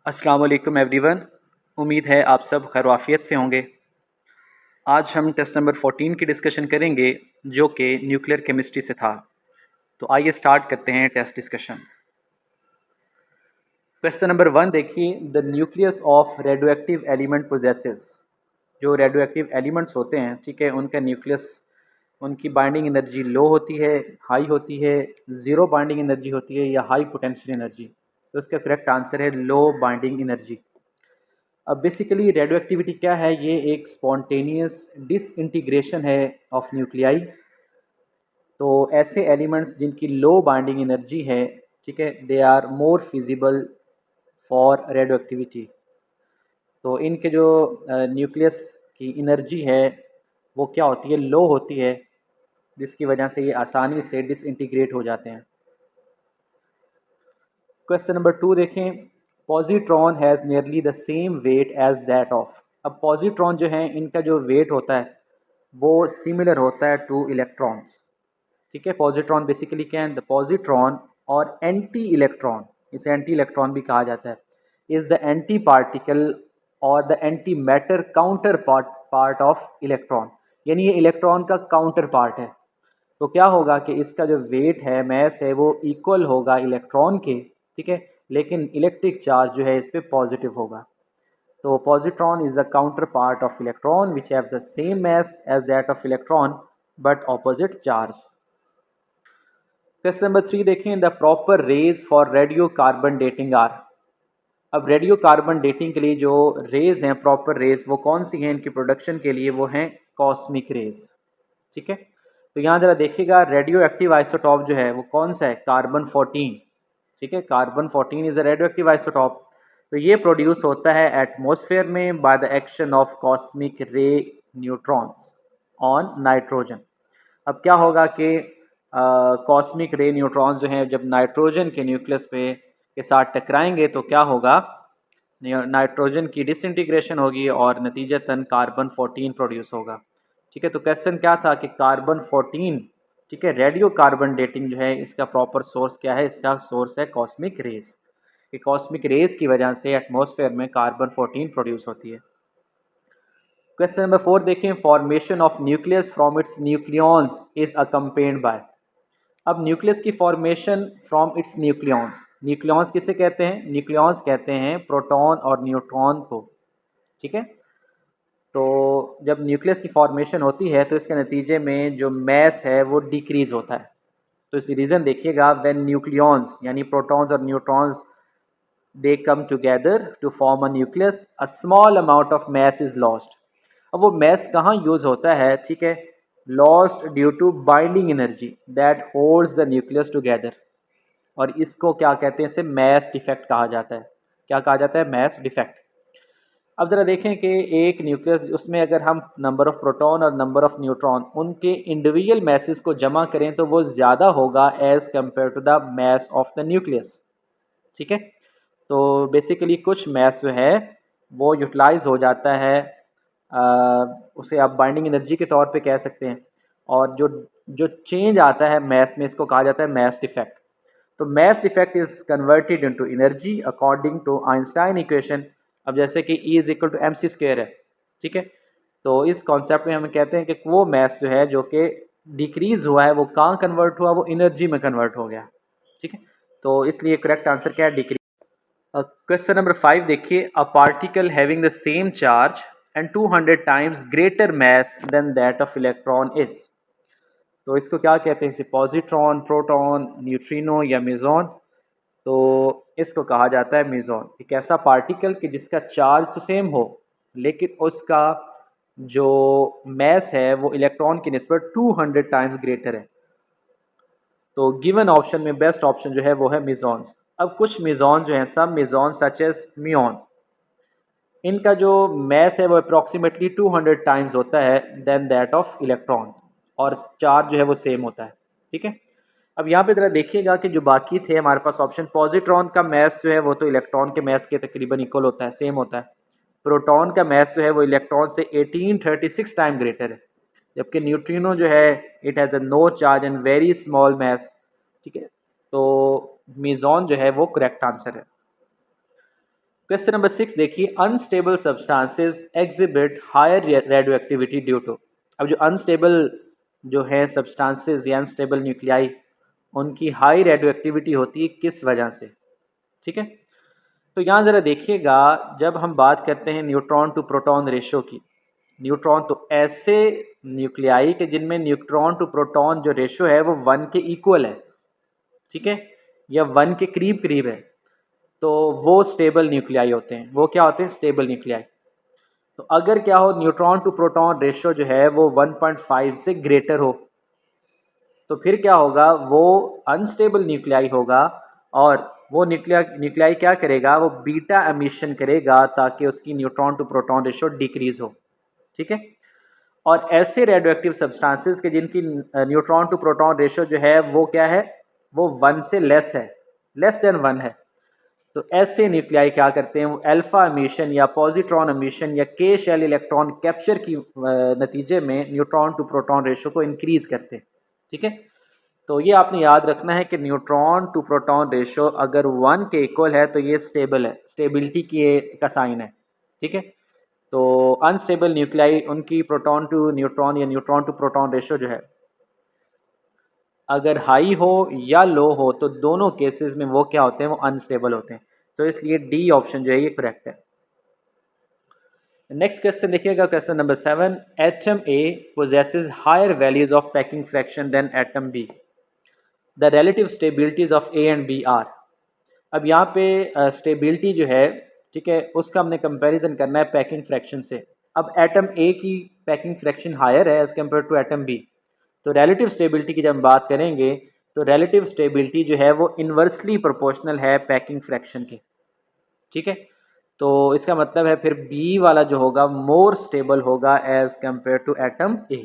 अस्सलाम वालेकुम एवरीवन। उम्मीद है आप सब खैर आफियत से होंगे। आज हम टेस्ट नंबर 14 की डिस्कशन करेंगे जो कि न्यूक्लियर केमिस्ट्री से था। तो आइए स्टार्ट करते हैं टेस्ट डिस्कशन। क्वेश्चन नंबर 1 देखिए, the nucleus of radio active element possesses. जो रेडियो एक्टिव एलिमेंट्स होते हैं, ठीक है, उनका न्यूक्लियस, उनकी बाइंडिंग एनर्जी लो होती है, हाई होती है, ज़ीरो बाइंडिंग एनर्जी होती है या हाई पोटेंशियल एनर्जी। तो इसका करेक्ट आंसर है लो बाइंडिंग एनर्जी। अब बेसिकली रेडियो एक्टिविटी क्या है? ये एक स्पॉन्टेनियस डिसइंटीग्रेशन है ऑफ न्यूक्लियाई। तो ऐसे एलिमेंट्स जिनकी लो बाइंडिंग एनर्जी है, ठीक है, they are more feasible for radio activity. तो इनके जो न्यूक्लियस की एनर्जी है वो क्या होती है? लो होती है, जिसकी वजह से ये आसानी से डिसइंटीग्रेट हो जाते हैं। क्वेश्चन नंबर 2 देखें, positron has nearly the same weight as that of. अब पॉजिट्रॉन जो है, इनका जो वेट होता है वो सिमिलर होता है टू इलेक्ट्रॉन्स। ठीक है, पॉजिट्रॉन बेसिकली क्या है? द पॉजिट्रॉन और एंटी इलेक्ट्रॉन, इसे एंटी इलेक्ट्रॉन भी कहा जाता है, इज़ द एंटी पार्टिकल और the anti matter counter part of electron. यानी ये इलेक्ट्रॉन का काउंटर पार्ट है। तो क्या होगा कि इसका जो वेट है, मैस है, वो इक्वल होगा इलेक्ट्रॉन के, ठीक है, लेकिन इलेक्ट्रिक चार्ज जो है इस पर पॉजिटिव होगा। तो positron is the counter part of electron which have the same mass as that of electron but opposite charge. Question number 3 देखें, the proper rays for radio carbon dating are. अब radio carbon dating के लिए जो raise हैं, proper raise, वो कौन सी हैं इनकी प्रोडक्शन के लिए? वो हैं कॉस्मिक रेज। ठीक है, तो यहाँ ज़रा देखिएगा, रेडियो एक्टिव आइसोटॉप जो है वो कौन सा है? कार्बन 14। ठीक है, carbon 14 is a radio active isotope. तो ये प्रोड्यूस होता है एटमॉस्फेयर में by the action of cosmic रे न्यूट्रॉन्स ऑन नाइट्रोजन। अब क्या होगा कि कॉस्मिक रे न्यूट्रॉन्स जो हैं जब नाइट्रोजन के न्यूक्लियस पे के साथ टकराएंगे तो क्या होगा? नाइट्रोजन की डिसइंटीग्रेशन होगी और नतीजतन कार्बन 14 प्रोड्यूस होगा। ठीक है, तो क्वेश्चन क्या था कि कार्बन 14, ठीक है, रेडियो कार्बन डेटिंग जो है इसका प्रॉपर सोर्स क्या है? इसका सोर्स है कॉस्मिक रेज। कि कॉस्मिक रेज की वजह से एटमॉस्फेयर में कार्बन 14 प्रोड्यूस होती है। क्वेश्चन नंबर 4 देखें, formation of nucleus from its nucleons is accompanied by. अब न्यूक्लियस की formation from its nucleons, nucleons किसे कहते हैं? न्यूक्लियॉन्स कहते हैं प्रोटॉन और न्यूट्रॉन को। ठीक है, तो जब न्यूक्लियस की फॉर्मेशन होती है तो इसके नतीजे में जो मैस है वो डिक्रीज होता है। तो इसी रीज़न देखिएगा, व्हेन न्यूक्लियॉन्स यानी प्रोटॉन्स और neutrons they come together to form a nucleus, a small amount of mass is lost. अब वो मैस कहाँ यूज़ होता है? ठीक है, lost due to binding energy that holds the nucleus together. और इसको क्या कहते हैं? इसे मैस डिफेक्ट कहा जाता है। क्या कहा जाता है? Mass defect. अब ज़रा देखें कि एक न्यूक्लियस, उसमें अगर हम नंबर ऑफ़ प्रोटॉन और नंबर ऑफ़ न्यूट्रॉन, उनके इंडिविजुअल मैसेस को जमा करें तो वो ज़्यादा होगा as compare to the mass of the nucleus. ठीक है, तो बेसिकली कुछ मैस जो है वो यूटिलाइज हो जाता है, उसे आप बाइंडिंग एनर्जी के तौर पे कह सकते हैं। और जो जो चेंज आता है मैस में, इसको कहा जाता है मैस डिफेक्ट। तो mass effect is converted into energy according to Einstein equation. अब जैसे कि E is equal to M C square है। ठीक है, तो इस कॉन्सेप्ट में हम कहते हैं कि वो मैस जो है जो कि डिक्रीज हुआ है वो कहाँ कन्वर्ट हुआ? वो एनर्जी में कन्वर्ट हो गया। ठीक है, तो इसलिए करेक्ट आंसर क्या है? डिक्रीज। क्वेश्चन नंबर 5 देखिए, a particle having the same charge and 200 times greater mass than that of electron is. तो इसको क्या कहते हैं? इसे पॉजिट्रॉन, प्रोटॉन, न्यूट्रिनो या मेजॉन। तो इसको कहा जाता है मेजॉन। एक ऐसा पार्टिकल कि जिसका चार्ज तो सेम हो लेकिन उसका जो मैस है वो इलेक्ट्रॉन की निस्बत 200 टाइम्स ग्रेटर है। तो गिवन ऑप्शन में बेस्ट ऑप्शन जो है वो है मेजॉन्स। अब कुछ मेजॉन जो हैं, सब मेजॉन सच एज म्यून, इनका जो मैस है वो अप्रॉक्सीमेटली 200 टाइम्स होता है देन दैट ऑफ इलेक्ट्रॉन, और चार्ज जो है वो सेम होता है। ठीक है, अब यहाँ पे ज़रा देखिएगा कि जो बाकी थे हमारे पास ऑप्शन, पॉजिट्रॉन का मैस जो है वो तो इलेक्ट्रॉन के मैस के तकरीबन इक्वल होता है, सेम होता है। प्रोटॉन का मैस जो है वो इलेक्ट्रॉन से 1836 टाइम ग्रेटर है। जबकि न्यूट्रिनो जो है it has a no charge and very small mass. ठीक है, तो मेजॉन जो है वो करेक्ट आंसर है। क्वेश्चन नंबर 6 देखिए, unstable substances exhibit higher radio activity due to. अब जो अनस्टेबल जो है सब्सटेंसेस या अनस्टेबल न्यूक्लियाई, उनकी हाई रेडियो एक्टिविटी होती है किस वजह से? ठीक है, तो यहाँ ज़रा देखिएगा, जब हम बात करते हैं न्यूट्रॉन टू प्रोटॉन रेशो की, न्यूट्रॉन तो ऐसे न्यूक्लियाई के जिनमें न्यूट्रॉन टू प्रोटॉन जो रेशो है वो 1 के इक्वल है, ठीक है, या 1 के करीब करीब है, तो वो स्टेबल न्यूक्लियाई होते हैं। वो क्या होते हैं? Stable nuclei. तो अगर क्या हो, न्यूट्रॉन टू प्रोटॉन रेशो जो है वो 1.5 से ग्रेटर हो, तो फिर क्या होगा? वो अनस्टेबल न्यूक्लियाई होगा और वो न्यूक्लियाई क्या करेगा? वो बीटा एमिशन करेगा ताकि उसकी neutron to proton ratio decrease हो, ठीक है। और ऐसे रेडियो एक्टिव सब्सटेंसेस के जिनकी न्यूट्रॉन टू प्रोटॉन रेशो जो है वो क्या है? वो 1 से लेस है, लेस देन 1 है। तो ऐसे न्यूक्लियाई क्या करते हैं? वो अल्फा एमिशन या पॉजिट्रॉन एमिशन या के शेल इलेक्ट्रॉन कैप्चर की नतीजे में न्यूट्रॉन टू प्रोटॉन रेशो को इंक्रीज करते हैं, ठीक है। तो ये आपने याद रखना है कि न्यूट्रॉन टू प्रोटॉन रेशो अगर 1 के इक्वल है तो ये स्टेबल है, स्टेबिलिटी की का साइन है, ठीक है। तो अनस्टेबल न्यूक्लियाई उनकी प्रोटॉन टू न्यूट्रॉन या न्यूट्रॉन टू प्रोटॉन रेशो जो है अगर हाई हो या लो हो, तो दोनों केसेस में वो क्या होते हैं? वो अनस्टेबल होते हैं। तो इसलिए डी ऑप्शन जो है ये करेक्ट है। नेक्स्ट क्वेश्चन देखिएगा, question number 7, atom A possesses higher values of packing fraction than atom B, the relative stabilities of A and B are. अब यहाँ पे स्टेबिलिटी जो है, ठीक है, उसका हमने कंपैरिजन करना है पैकिंग फ्रैक्शन से। अब एटम ए की पैकिंग फ्रैक्शन हायर है as compare to atom B, तो रिलेटिव स्टेबिलिटी की जब हम बात करेंगे तो रिलेटिव स्टेबिलिटी जो है वो इन्वर्सली प्रोपोर्शनल है पैकिंग फ्रैक्शन के, ठीक है। तो इसका मतलब है फिर बी वाला जो होगा मोर स्टेबल होगा as compare to atom A,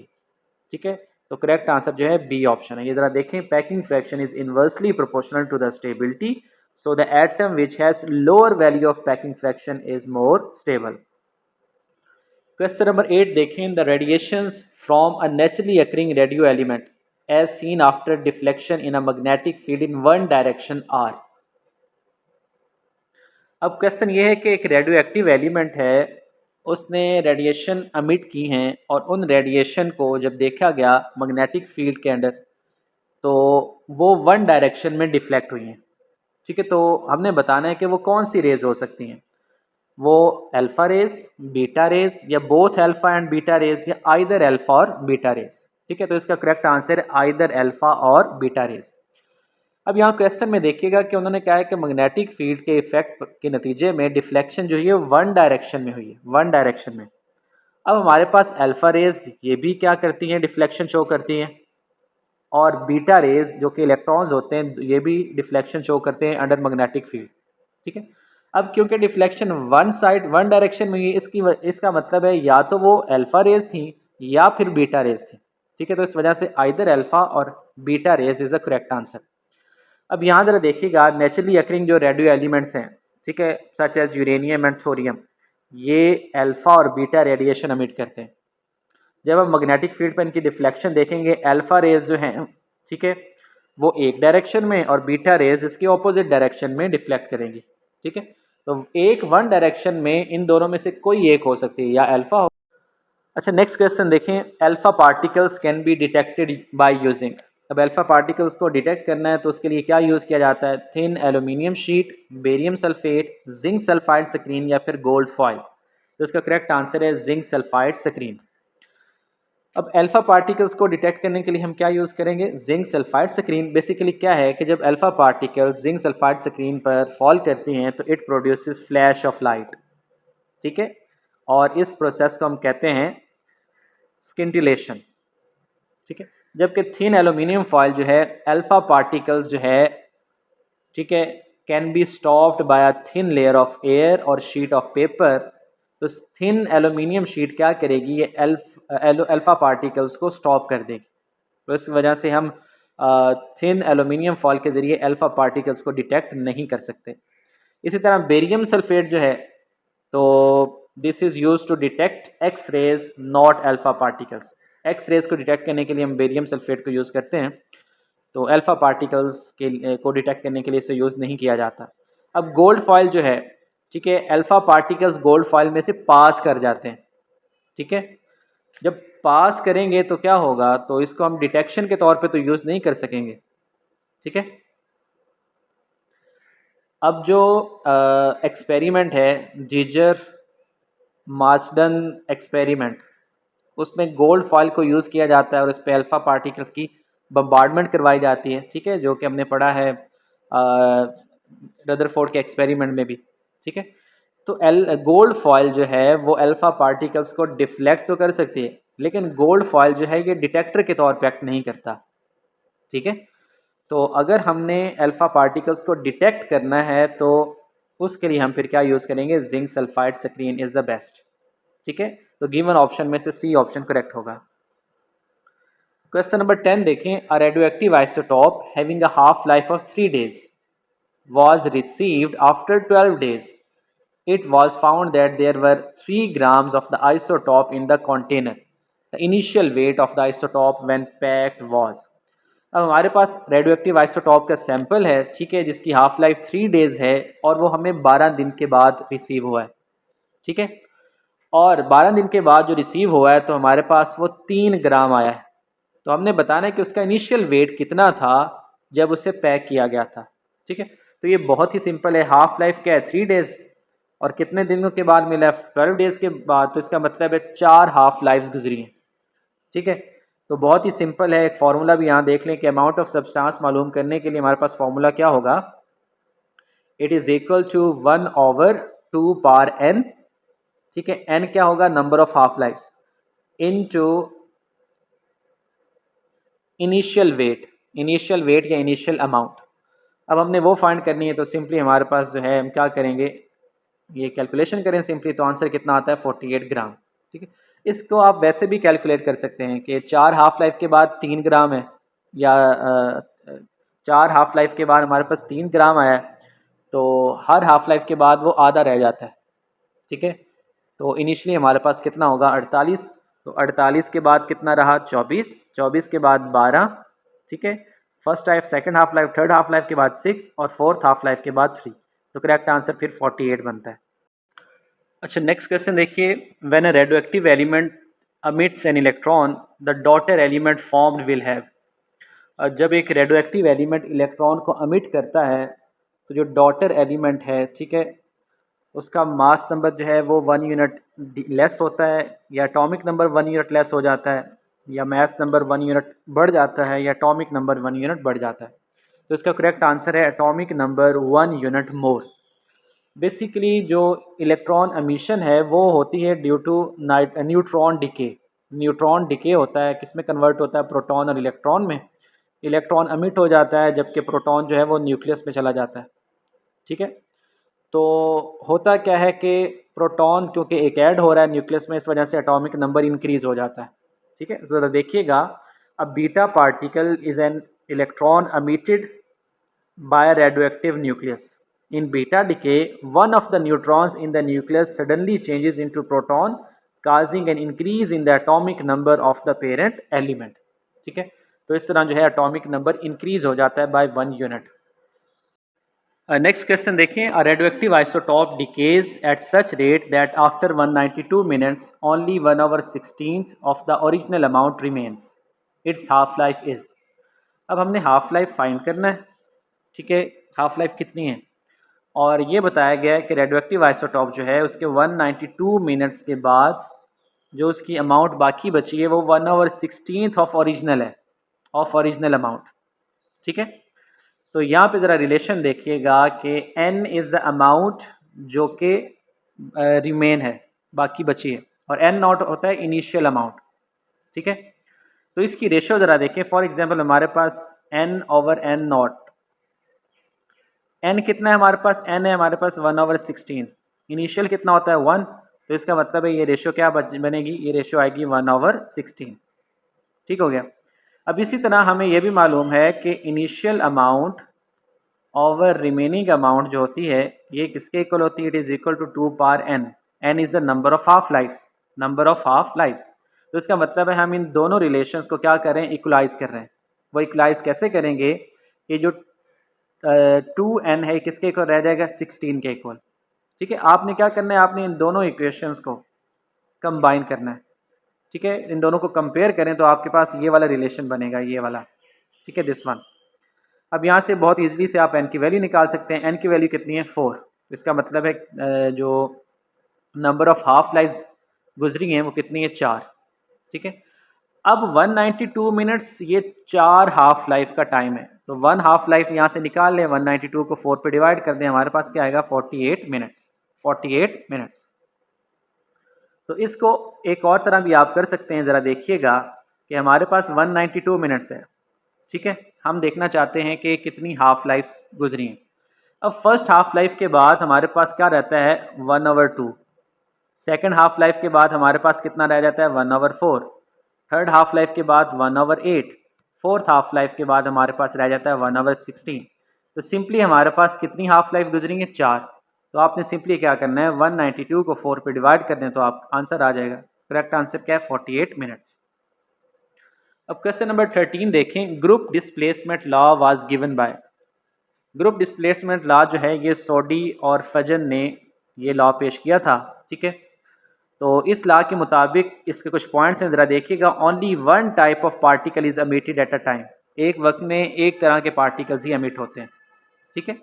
ठीक है। तो करेक्ट आंसर जो है बी ऑप्शन है। ये ज़रा देखें, packing fraction is inversely proportional to the stability, so the atom which has lower value of packing fraction is more stable. Question number 8 देखें, the radiations from a naturally occurring radio element as seen after deflection in a magnetic field in one direction are. अब question ये है कि एक radio active element है, उसने radiation अमिट की हैं और उन रेडिएशन को जब देखा गया मैग्नेटिक फील्ड के अंदर, तो वो वन डायरेक्शन में डिफ्लेक्ट हुई हैं, ठीक है। तो हमने बताना है कि वो कौन सी रेज हो सकती हैं? वो अल्फ़ा रेज, बीटा रेज, या both alpha and beta raise, या आइदर अल्फ़ा और बीटा रेज, ठीक है। तो इसका करेक्ट आंसर है आइदर अल्फ़ा और बीटा रेज। अब यहाँ क्वेश्चन में देखिएगा कि उन्होंने कहा है कि मैग्नेटिक फील्ड के इफेक्ट के नतीजे में डिफ्लेक्शन जो है वन डायरेक्शन में हुई है, वन डायरेक्शन में। अब हमारे पास अल्फ़ा रेज ये भी क्या करती हैं? डिफ्लेक्शन शो करती हैं, और बीटा रेज जो कि इलेक्ट्रॉन्स होते हैं ये भी डिफ्लेक्शन शो करते हैं अंडर मैग्नेटिक फील्ड, ठीक है। अब क्योंकि deflection one side one direction में हुई, इसका मतलब है या तो वो अल्फ़ा रेज थी या फिर बीटा रेज थी, ठीक है। तो इस वजह से आइदर अल्फ़ा और beta rays is a correct answer. अब यहाँ ज़रा देखिएगा, नेचुरली अकरिंग जो रेडियो एलिमेंट्स हैं, ठीक है, such as uranium and thorium, ये अल्फ़ा और बीटा रेडिएशन अमिट करते हैं। जब हम मैग्नेटिक फील्ड पर इनकी डिफ्लेक्शन देखेंगे, अल्फ़ा रेज जो हैं, ठीक है, वो एक डायरेक्शन में और बीटा रेज इसके ऑपोजिट डायरेक्शन में डिफ्लेक्ट करेंगी, ठीक है। तो एक वन डायरेक्शन में इन दोनों में से कोई एक हो सकती है, या अल्फ़ा हो। अच्छा, नेक्स्ट क्वेश्चन देखें, alpha particles can be detected by using. अब अल्फ़ा पार्टिकल्स को डिटेक्ट करना है तो उसके लिए क्या यूज़ किया जाता है? Thin aluminium sheet, barium sulphate, zinc sulphide screen, या फिर गोल्ड फॉइल। तो इसका करेक्ट आंसर है जिंक सल्फाइड स्क्रीन। अब अल्फ़ा पार्टिकल्स को डिटेक्ट करने के लिए हम क्या यूज़ करेंगे? Zinc sulphide screen. बेसिकली क्या है कि जब alpha particles zinc sulphide screen पर फॉल करती हैं तो it produces flash of light, ठीक है, और इस प्रोसेस को हम कहते हैं स्किंटिलेशन, ठीक है। जबकि थिन एल्यूमिनियम फॉइल जो है अल्फ़ा पार्टिकल्स जो है, ठीक है, can be stopped bye a thin layer of air और शीट ऑफ पेपर। तो थिन एल्यूमिनियम शीट क्या करेगी? ये अल्फ़ा पार्टिकल्स को स्टॉप कर देगी। तो इस वजह से हम थिन एल्यूमिनियम फॉइल के ज़रिए अल्फ़ा पार्टिकल्स को डिटेक्ट नहीं कर सकते। इसी तरह बेरियम सल्फेट जो है, तो this is use to detect X rays not alpha particles. X rays को डिटेक्ट करने के लिए हम बेरियम सल्फेट को यूज़ करते हैं, तो अल्फ़ा पार्टिकल्स के को डिटेक्ट करने के लिए इसे यूज़ नहीं किया जाता। अब गोल्ड फॉइल जो है, ठीक है, अल्फ़ा पार्टिकल्स गोल्ड फॉइल में से पास कर जाते हैं। ठीक है, जब पास करेंगे तो क्या होगा, तो इसको हम डिटेक्शन के तौर पे तो यूज़ नहीं कर सकेंगे। ठीक है, अब जो एक्सपेरिमेंट है जीजर मार्सडन एक्सपेरिमेंट, उसमें गोल्ड फॉइल को यूज़ किया जाता है और उस पर अल्फ़ा पार्टिकल्स की बम्बार्डमेंट करवाई जाती है। ठीक है, जो कि हमने पढ़ा है रदरफोर्ड के एक्सपेरिमेंट में भी। ठीक है, तो गोल्ड फॉइल जो है वो अल्फ़ा पार्टिकल्स को डिफ्लेक्ट तो कर सकती है, लेकिन गोल्ड फॉइल जो है ये डिटेक्टर के तौर पे एक्ट नहीं करता। ठीक है, तो अगर हमने अल्फ़ा पार्टिकल्स को डिटेक्ट करना है तो उसके लिए हम फिर क्या यूज़ करेंगे, zinc sulphide screen is the best. ठीक है, तो गिवन ऑप्शन में से सी ऑप्शन करेक्ट होगा। क्वेश्चन नंबर 10 देखें, a radio active isotope having a half life of 3 days was received after 12 days. It was found that there were 3 grams of the isotope in the container. The initial weight of the isotope when packed was. अब हमारे पास radio active isotope का sample है, ठीक है, जिसकी half life 3 days है और वो हमें 12 दिन के बाद रिसीव हुआ है। ठीक है, और 12 दिन के बाद जो रिसीव हुआ है तो हमारे पास वो 3 ग्राम आया है। तो हमने बताना है कि उसका इनिशियल वेट कितना था जब उसे पैक किया गया था। ठीक है, तो ये बहुत ही सिंपल है। हाफ लाइफ क्या है, 3 days, और कितने दिनों के बाद मिला है, 12 days के बाद। तो इसका मतलब है 4 हाफ लाइफ गुजरी हैं। ठीक है, तो बहुत ही सिंपल है। एक फार्मूला भी यहाँ देख लें कि अमाउंट ऑफ सब्सटेंस मालूम करने के लिए हमारे पास फार्मूला क्या होगा, it is equal to 1/2 power n। ठीक है, n क्या होगा, number of half life, into initial weight या इनिशियल अमाउंट। अब हमने वो फाइंड करनी है, तो सिंपली हमारे पास जो है हम क्या करेंगे, ये कैलकुलेशन करें सिंपली, तो आंसर कितना आता है, 48 ग्राम। ठीक है, इसको आप वैसे भी कैलकुलेट कर सकते हैं कि 4 हाफ लाइफ के बाद 3 ग्राम है, या 4 हाफ लाइफ के बाद हमारे पास 3 ग्राम आया है, तो हर हाफ लाइफ के बाद वो आधा रह जाता है। ठीक है, तो इनिशियली हमारे पास कितना होगा, 48। तो 48 के बाद कितना रहा, 24। 24 के बाद 12। ठीक है, first life, second half life, third half life के बाद 6 और फोर्थ हाफ लाइफ के बाद 3। तो करेक्ट आंसर फिर 48 बनता है। अच्छा, नेक्स्ट क्वेश्चन देखिए, when a radio active element amidst an electron the daughter element formed will have. जब एक रेडियो एक्टिव एलिमेंट इलेक्ट्रॉन को अमिट करता है तो जो डॉटर एलिमेंट है, ठीक है, उसका मास नंबर जो है वो 1 यूनिट लेस होता है, या एटॉमिक नंबर 1 यूनिट लेस हो जाता है, या मास नंबर 1 यूनिट बढ़ जाता है, या एटॉमिक नंबर 1 यूनिट बढ़ जाता है। तो इसका करेक्ट आंसर है atomic number 1 unit more. Basically जो इलेक्ट्रॉन एमिशन है वो होती है due to neutron decay. Neutron decay होता है, किसमें कन्वर्ट होता है, प्रोटॉन और इलेक्ट्रॉन में। इलेक्ट्रॉन एमिट हो जाता है जबकि प्रोटॉन जो है वो न्यूक्लियस में चला जाता है। ठीक है, तो होता क्या है कि प्रोटॉन क्योंकि एक ऐड हो रहा है न्यूक्लियस में, इस वजह से एटॉमिक नंबर इंक्रीज हो जाता है। ठीक है, ज़रा देखिएगा, अब beta particle is an electron emitted by a radioactive nucleus. In beta decay, one of the neutrons in the nucleus suddenly changes into proton, causing an increase in the atomic number of the parent element. ठीक है, तो इस तरह जो है atomic number increase हो जाता है बाय 1 यूनिट। नेक्स्ट क्वेश्चन देखें, a radioactive isotope decays at such rate that after 192 minutes only 1/16 of the original amount remains, its half life is. अब हमने हाफ लाइफ फाइंड करना है। ठीक है, हाफ लाइफ कितनी है, और ये बताया गया है कि रेडियोएक्टिव आइसोटॉप जो है उसके 192 मिनट्स के बाद जो उसकी अमाउंट बाकी बची है वो 1/16 ऑफ ओरिजिनल है, ऑफ ओरिजिनल अमाउंट। ठीक है, तो यहाँ पे ज़रा रिलेशन देखिएगा कि n इज़ द अमाउंट जो कि रिमेन है, बाकी बची है, और n नॉट होता है इनिशियल अमाउंट। ठीक है, तो इसकी रेशो ज़रा देखें। फॉर एग्जांपल हमारे पास n/n नॉट, n कितना है हमारे पास, n है हमारे पास 1/16, इनिशियल कितना होता है 1, तो इसका मतलब है ये रेशो क्या बनेगी, ये रेशो आएगी 1/16। ठीक हो गया। अब इसी तरह हमें यह भी मालूम है कि initial amount over remaining amount जो होती है ये किसके इक्वल होती है, it is equal to 2 power n। n is the number of half life, number of half life. तो इसका मतलब है हम इन दोनों रिलेशंस को क्या कर रहे हैं, इक्वलाइज कर रहे हैं। वो इक्वलाइज कैसे करेंगे, ये जो 2n है किसके इक्वल रह जाएगा, 16 के इक्वल। ठीक है, आपने क्या करना है, आपने इन दोनों इक्वेशंस को कंबाइन करना है। ठीक है, इन दोनों को कंपेयर करें तो आपके पास ये वाला रिलेशन बनेगा, ये वाला। ठीक है, दिस वन। अब यहाँ से बहुत इजीली से आप एन की वैल्यू निकाल सकते हैं। एन की वैल्यू कितनी है, 4। इसका मतलब है जो नंबर ऑफ हाफ लाइफ गुजरी हैं वो कितनी है, 4। ठीक है, अब 192 मिनट्स ये 4 हाफ लाइफ का टाइम है, तो 1 हाफ लाइफ यहाँ से निकाल लें, 192 को 4 पे डिवाइड कर दें, हमारे पास क्या आएगा, 48 मिनट्स। 48 मिनट्स। तो इसको एक और तरह भी आप कर सकते हैं, ज़रा देखिएगा कि हमारे पास 192 मिनट्स है। ठीक है, हम देखना चाहते हैं कि कितनी हाफ लाइफ गुजरी हैं। अब फर्स्ट हाफ लाइफ के बाद हमारे पास क्या रहता है, 1/2। सेकेंड हाफ लाइफ के बाद हमारे पास कितना रह जाता है, 1/4। थर्ड हाफ लाइफ के बाद 1/8। फोर्थ हाफ लाइफ के बाद हमारे पास रह जाता है 1/16। तो सिंपली हमारे पास कितनी हाफ लाइफ गुजरेंगे, 4। तो आपने सिंपली क्या करना है, 192 को 4 पे डिवाइड कर दें तो आप आंसर आ जाएगा। करेक्ट आंसर क्या है, 48 मिनट्स। अब क्वेश्चन नंबर 13 देखें। Group displacement law was given by. Group displacement law जो है ये सोडी और फजन ने ये लॉ पेश किया था। ठीक है, तो इस लॉ के मुताबिक इसके कुछ पॉइंट्स हैं, ज़रा देखिएगा। Only one type of particle is emitted eight a time. एक वक्त में एक तरह के पार्टिकल्स ही एमिट होते हैं। ठीक है,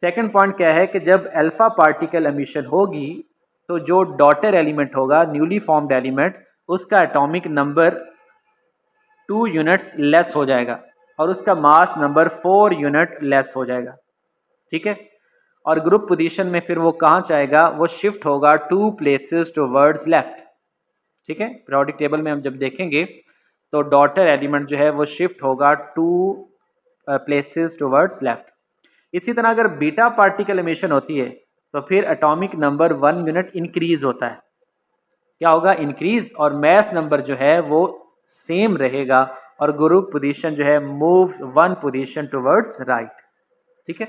सेकंड पॉइंट क्या है कि जब अल्फा पार्टिकल एमिशन होगी तो जो डॉटर एलिमेंट होगा, न्यूली फॉर्म्ड एलिमेंट, उसका एटॉमिक नंबर 2 यूनिट्स लेस हो जाएगा और उसका मास नंबर 4 यूनिट लेस हो जाएगा। ठीक है, और ग्रुप पोजीशन में फिर वो कहाँ जाएगा, वो शिफ्ट होगा 2 प्लेसेस टुवर्ड्स लेफ्ट। ठीक है, पीरियोडिक टेबल में हम जब देखेंगे तो डॉटर एलिमेंट जो है वो शिफ्ट होगा 2 प्लेसेस टुवर्ड्स लेफ्ट। इसी तरह अगर बीटा पार्टिकल एमिशन होती है तो फिर एटॉमिक नंबर 1 यूनिट इंक्रीज होता है। क्या होगा, इंक्रीज, और मैस नंबर जो है वो सेम रहेगा और ग्रुप पोजीशन जो है मूव 1 पोजीशन टुवर्ड्स राइट। ठीक है,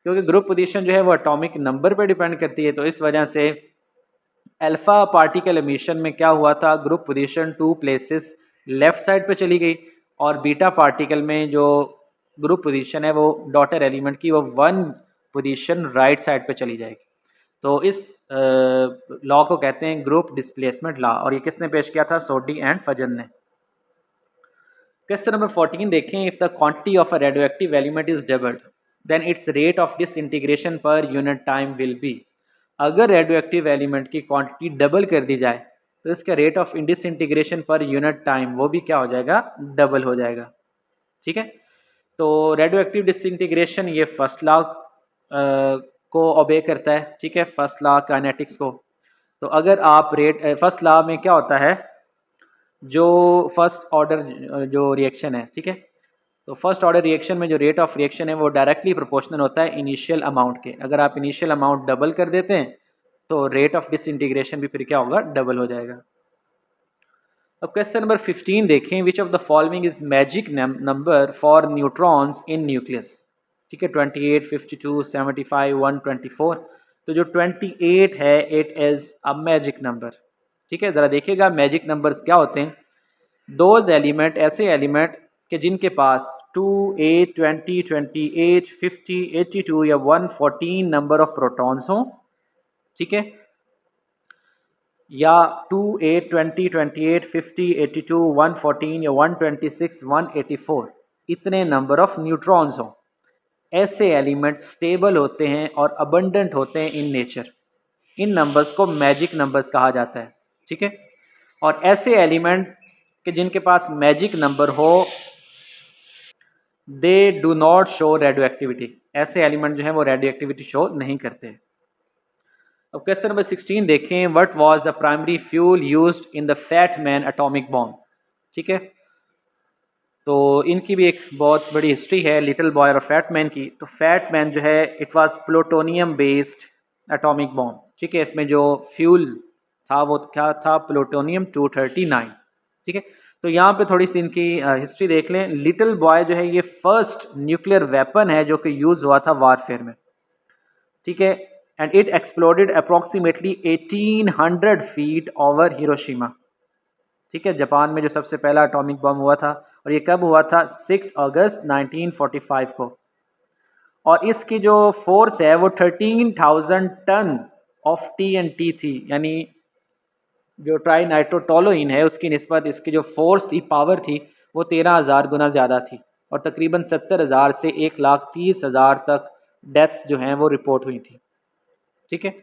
क्योंकि ग्रुप पोजीशन जो है वो एटॉमिक नंबर पर डिपेंड करती है, तो इस वजह से अल्फा पार्टिकल एमिशन में क्या हुआ था, group position 2 places left side पे चली गई, और बीटा पार्टिकल में जो ग्रुप पोजीशन है वो डॉटर एलिमेंट की वो 1 पोजीशन राइट साइड पे चली जाएगी। तो इस लॉ को कहते हैं ग्रुप डिस्प्लेसमेंट लॉ, और ये किसने पेश किया था, सोडी एंड फजन ने। क्वेश्चन नंबर 14 देखें। If the quantity of a radioactive element is doubled then its rate of disintegration per unit time will be. अगर रेडियोएक्टिव एलिमेंट की क्वांटिटी डबल कर दी जाए तो इसका rate of disintegration per unit time वो भी क्या हो जाएगा, डबल हो जाएगा। ठीक है, तो रेडियोएक्टिव डिसइंटीग्रेशन ये फर्स्ट लॉ को ओबे करता है। ठीक है, फर्स्ट लॉ काइनेटिक्स को। तो अगर आप फर्स्ट लॉ में क्या होता है, जो फर्स्ट ऑर्डर जो रिएक्शन है, ठीक है, तो फर्स्ट ऑर्डर रिएक्शन में जो रेट ऑफ रिएक्शन है वो डायरेक्टली प्रोपोर्शनल होता है इनिशियल अमाउंट के। अगर आप इनिशियल अमाउंट डबल कर देते हैं तो रेट ऑफ डिसइंटीग्रेशन भी फिर क्या होगा, डबल हो जाएगा। अब क्वेश्चन नंबर 15 देखें। विच of the following is magic number for neutrons in nucleus. ठीक है, 28, 52, 75, 124। तो जो 28 है it is a magic number. ठीक है, ज़रा देखिएगा मैजिक नंबर्स क्या होते हैं। दोज एलिमेंट, ऐसे एलिमेंट कि जिनके पास 2, 8, 20, 28, 50, 82 या 114 नंबर ऑफ प्रोटॉन्स हों। ठीक है, या 2, 8, 20, 28, 50, 82, 114 या 126, 184 इतने नंबर ऑफ न्यूट्रॉन्स हों। ऐसे एलिमेंट स्टेबल होते हैं और अबंडेंट होते हैं इन नेचर। इन नंबर्स को मैजिक नंबर्स कहा जाता है। ठीक है, और ऐसे एलिमेंट कि जिनके पास मैजिक नंबर हो they do not show radio activity. ऐसे एलिमेंट जो है वो रेडियो एक्टिविटी शो नहीं करते। अब क्वेश्चन नंबर 16 देखें। What was the primary fuel used in the fat man atomic bomb. ठीक है, तो इनकी भी एक बहुत बड़ी हिस्ट्री है, लिटिल बॉय और फैट मैन की। तो फैट मैन जो है it was plutonium based atomic bomb. ठीक है, इसमें जो फ्यूल था वो क्या था, प्लूटोनियम 239। ठीक है, तो यहाँ पे थोड़ी सी इनकी हिस्ट्री देख लें। लिटिल बॉय जो है ये फर्स्ट न्यूक्लियर वेपन है जो कि यूज़ हुआ था वारफेयर में। ठीक है, and it exploded approximately 1800 feet over Hiroshima. ठीक है, जापान में जो सबसे पहला एटॉमिक बम हुआ था, और ये कब हुआ था, 6 अगस्त 1945 को। और इसकी जो फोर्स है वो 13,000 टन ऑफ TNT थी, यानी जो ट्राई नाइट्रोटोलोइन है उसकी निस्बत इसकी जो फोर्स थी, पावर थी, वो 13,000 गुना ज़्यादा थी और तकरीबन 70,000 से 1,30,000 तक डेथ्स जो हैं वो रिपोर्ट हुई थी। ठीक है।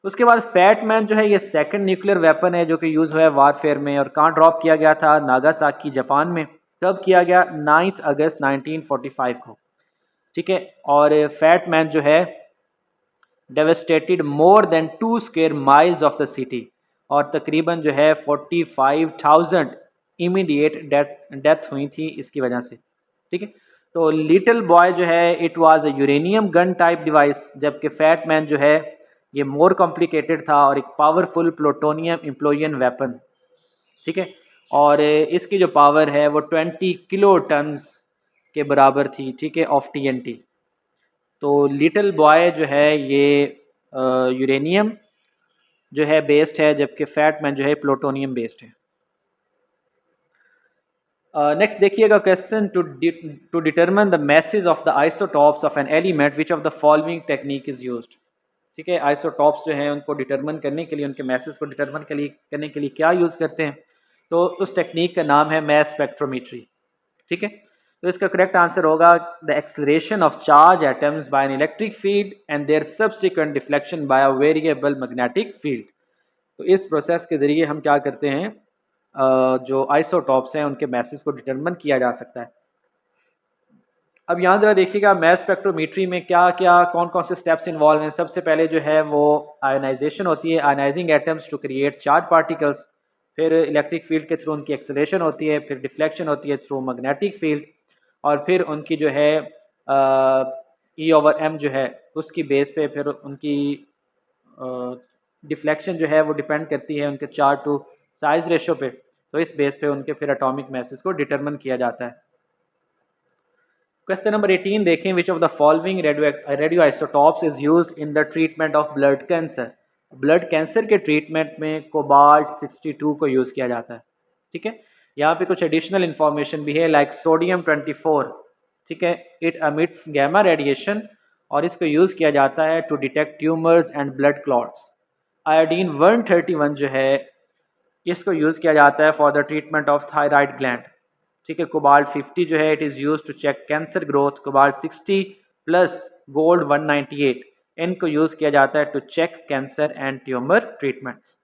उसके बाद फैट मैन जो है ये सेकंड न्यूक्लियर वेपन है जो कि यूज़ हुआ है वारफेयर में, और कहाँ ड्रॉप किया गया था? नागासाकी जापान में। कब किया गया? 9 अगस्त 1945 को। ठीक है। और फैट मैन जो है devastated more than 2 square miles of the city, और तकरीबन जो है 45,000 इमीडिएट डेथ हुई थी इसकी वजह से। ठीक है। तो लिटिल बॉय जो है it was a uranium gun type device, जबकि फैट मैन जो है ये मोर कॉम्प्लिकेटेड था और एक पावरफुल प्लूटोनियम इम्प्लोयन वेपन। ठीक है। और इसकी जो पावर है वो 20 किलो टन्स के बराबर थी। ठीक है, ऑफ TNT। तो लिटिल बॉय जो है ये यूरेनियम जो है बेस्ड है, जबकि फैट मैन जो है प्लूटोनियम बेस्ड है। नेक्स्ट देखिएगा question, to determine the masses of the isotopes of an element which of the following technique is used. ठीक है, आइसोटॉप्स जो हैं उनको डिटरमिन करने के लिए, उनके मैसेज को डिटरमिन करने के लिए क्या यूज़ करते हैं? तो उस टेक्निक का नाम है मैस स्पेक्ट्रोमीट्री। ठीक है। तो इसका करेक्ट आंसर होगा the acceleration of charge atoms by an electric field and their subsequent deflection by a variable magnetic field. तो इस प्रोसेस के ज़रिए हम क्या करते हैं, जो आइसोटॉप्स हैं उनके मैसेज को डिटरमिन किया जा सकता है। अब यहाँ ज़रा देखिएगा मैस स्पेक्ट्रोमीट्री में क्या क्या कौन कौन से स्टेप्स इन्वॉल्व हैं। सबसे पहले जो है वो आयोनाइजेशन होती है, ionising atoms to create charge particles. फिर इलेक्ट्रिक फील्ड के थ्रू उनकी एक्सेलरेशन होती है, फिर डिफ्लेक्शन होती है थ्रू मैग्नेटिक फील्ड, और फिर उनकी जो है E/m जो है उसकी बेस पे फिर उनकी डिफ्लेक्शन जो है वो डिपेंड करती है उनके चार्ज टू साइज रेशो पे। तो इस बेस पे उनके फिर एटॉमिक मैसेज को डिटरमिन किया जाता है। क्वेश्चन नंबर 18 देखें, विच of the following radio isotopes is used in the treatment of blood cancer. Blood cancer के ट्रीटमेंट में कोबाल्ट 62 को यूज़ किया जाता है। ठीक है। यहाँ पे कुछ एडिशनल इंफॉर्मेशन भी है, लाइक सोडियम 24। ठीक है, इट अमिट्स गैमा रेडिएशन और इसको यूज़ किया जाता है to detect tumours and blood clots. Iodine 131 जो है इसको यूज़ किया जाता है for the treatment of thyroid gland. ठीक है। कोबाल्ट 50 जो है it is use to check cancer growth. Cobalt 60 plus gold 198 इनको यूज़ किया जाता है to check cancer and tumour treatments.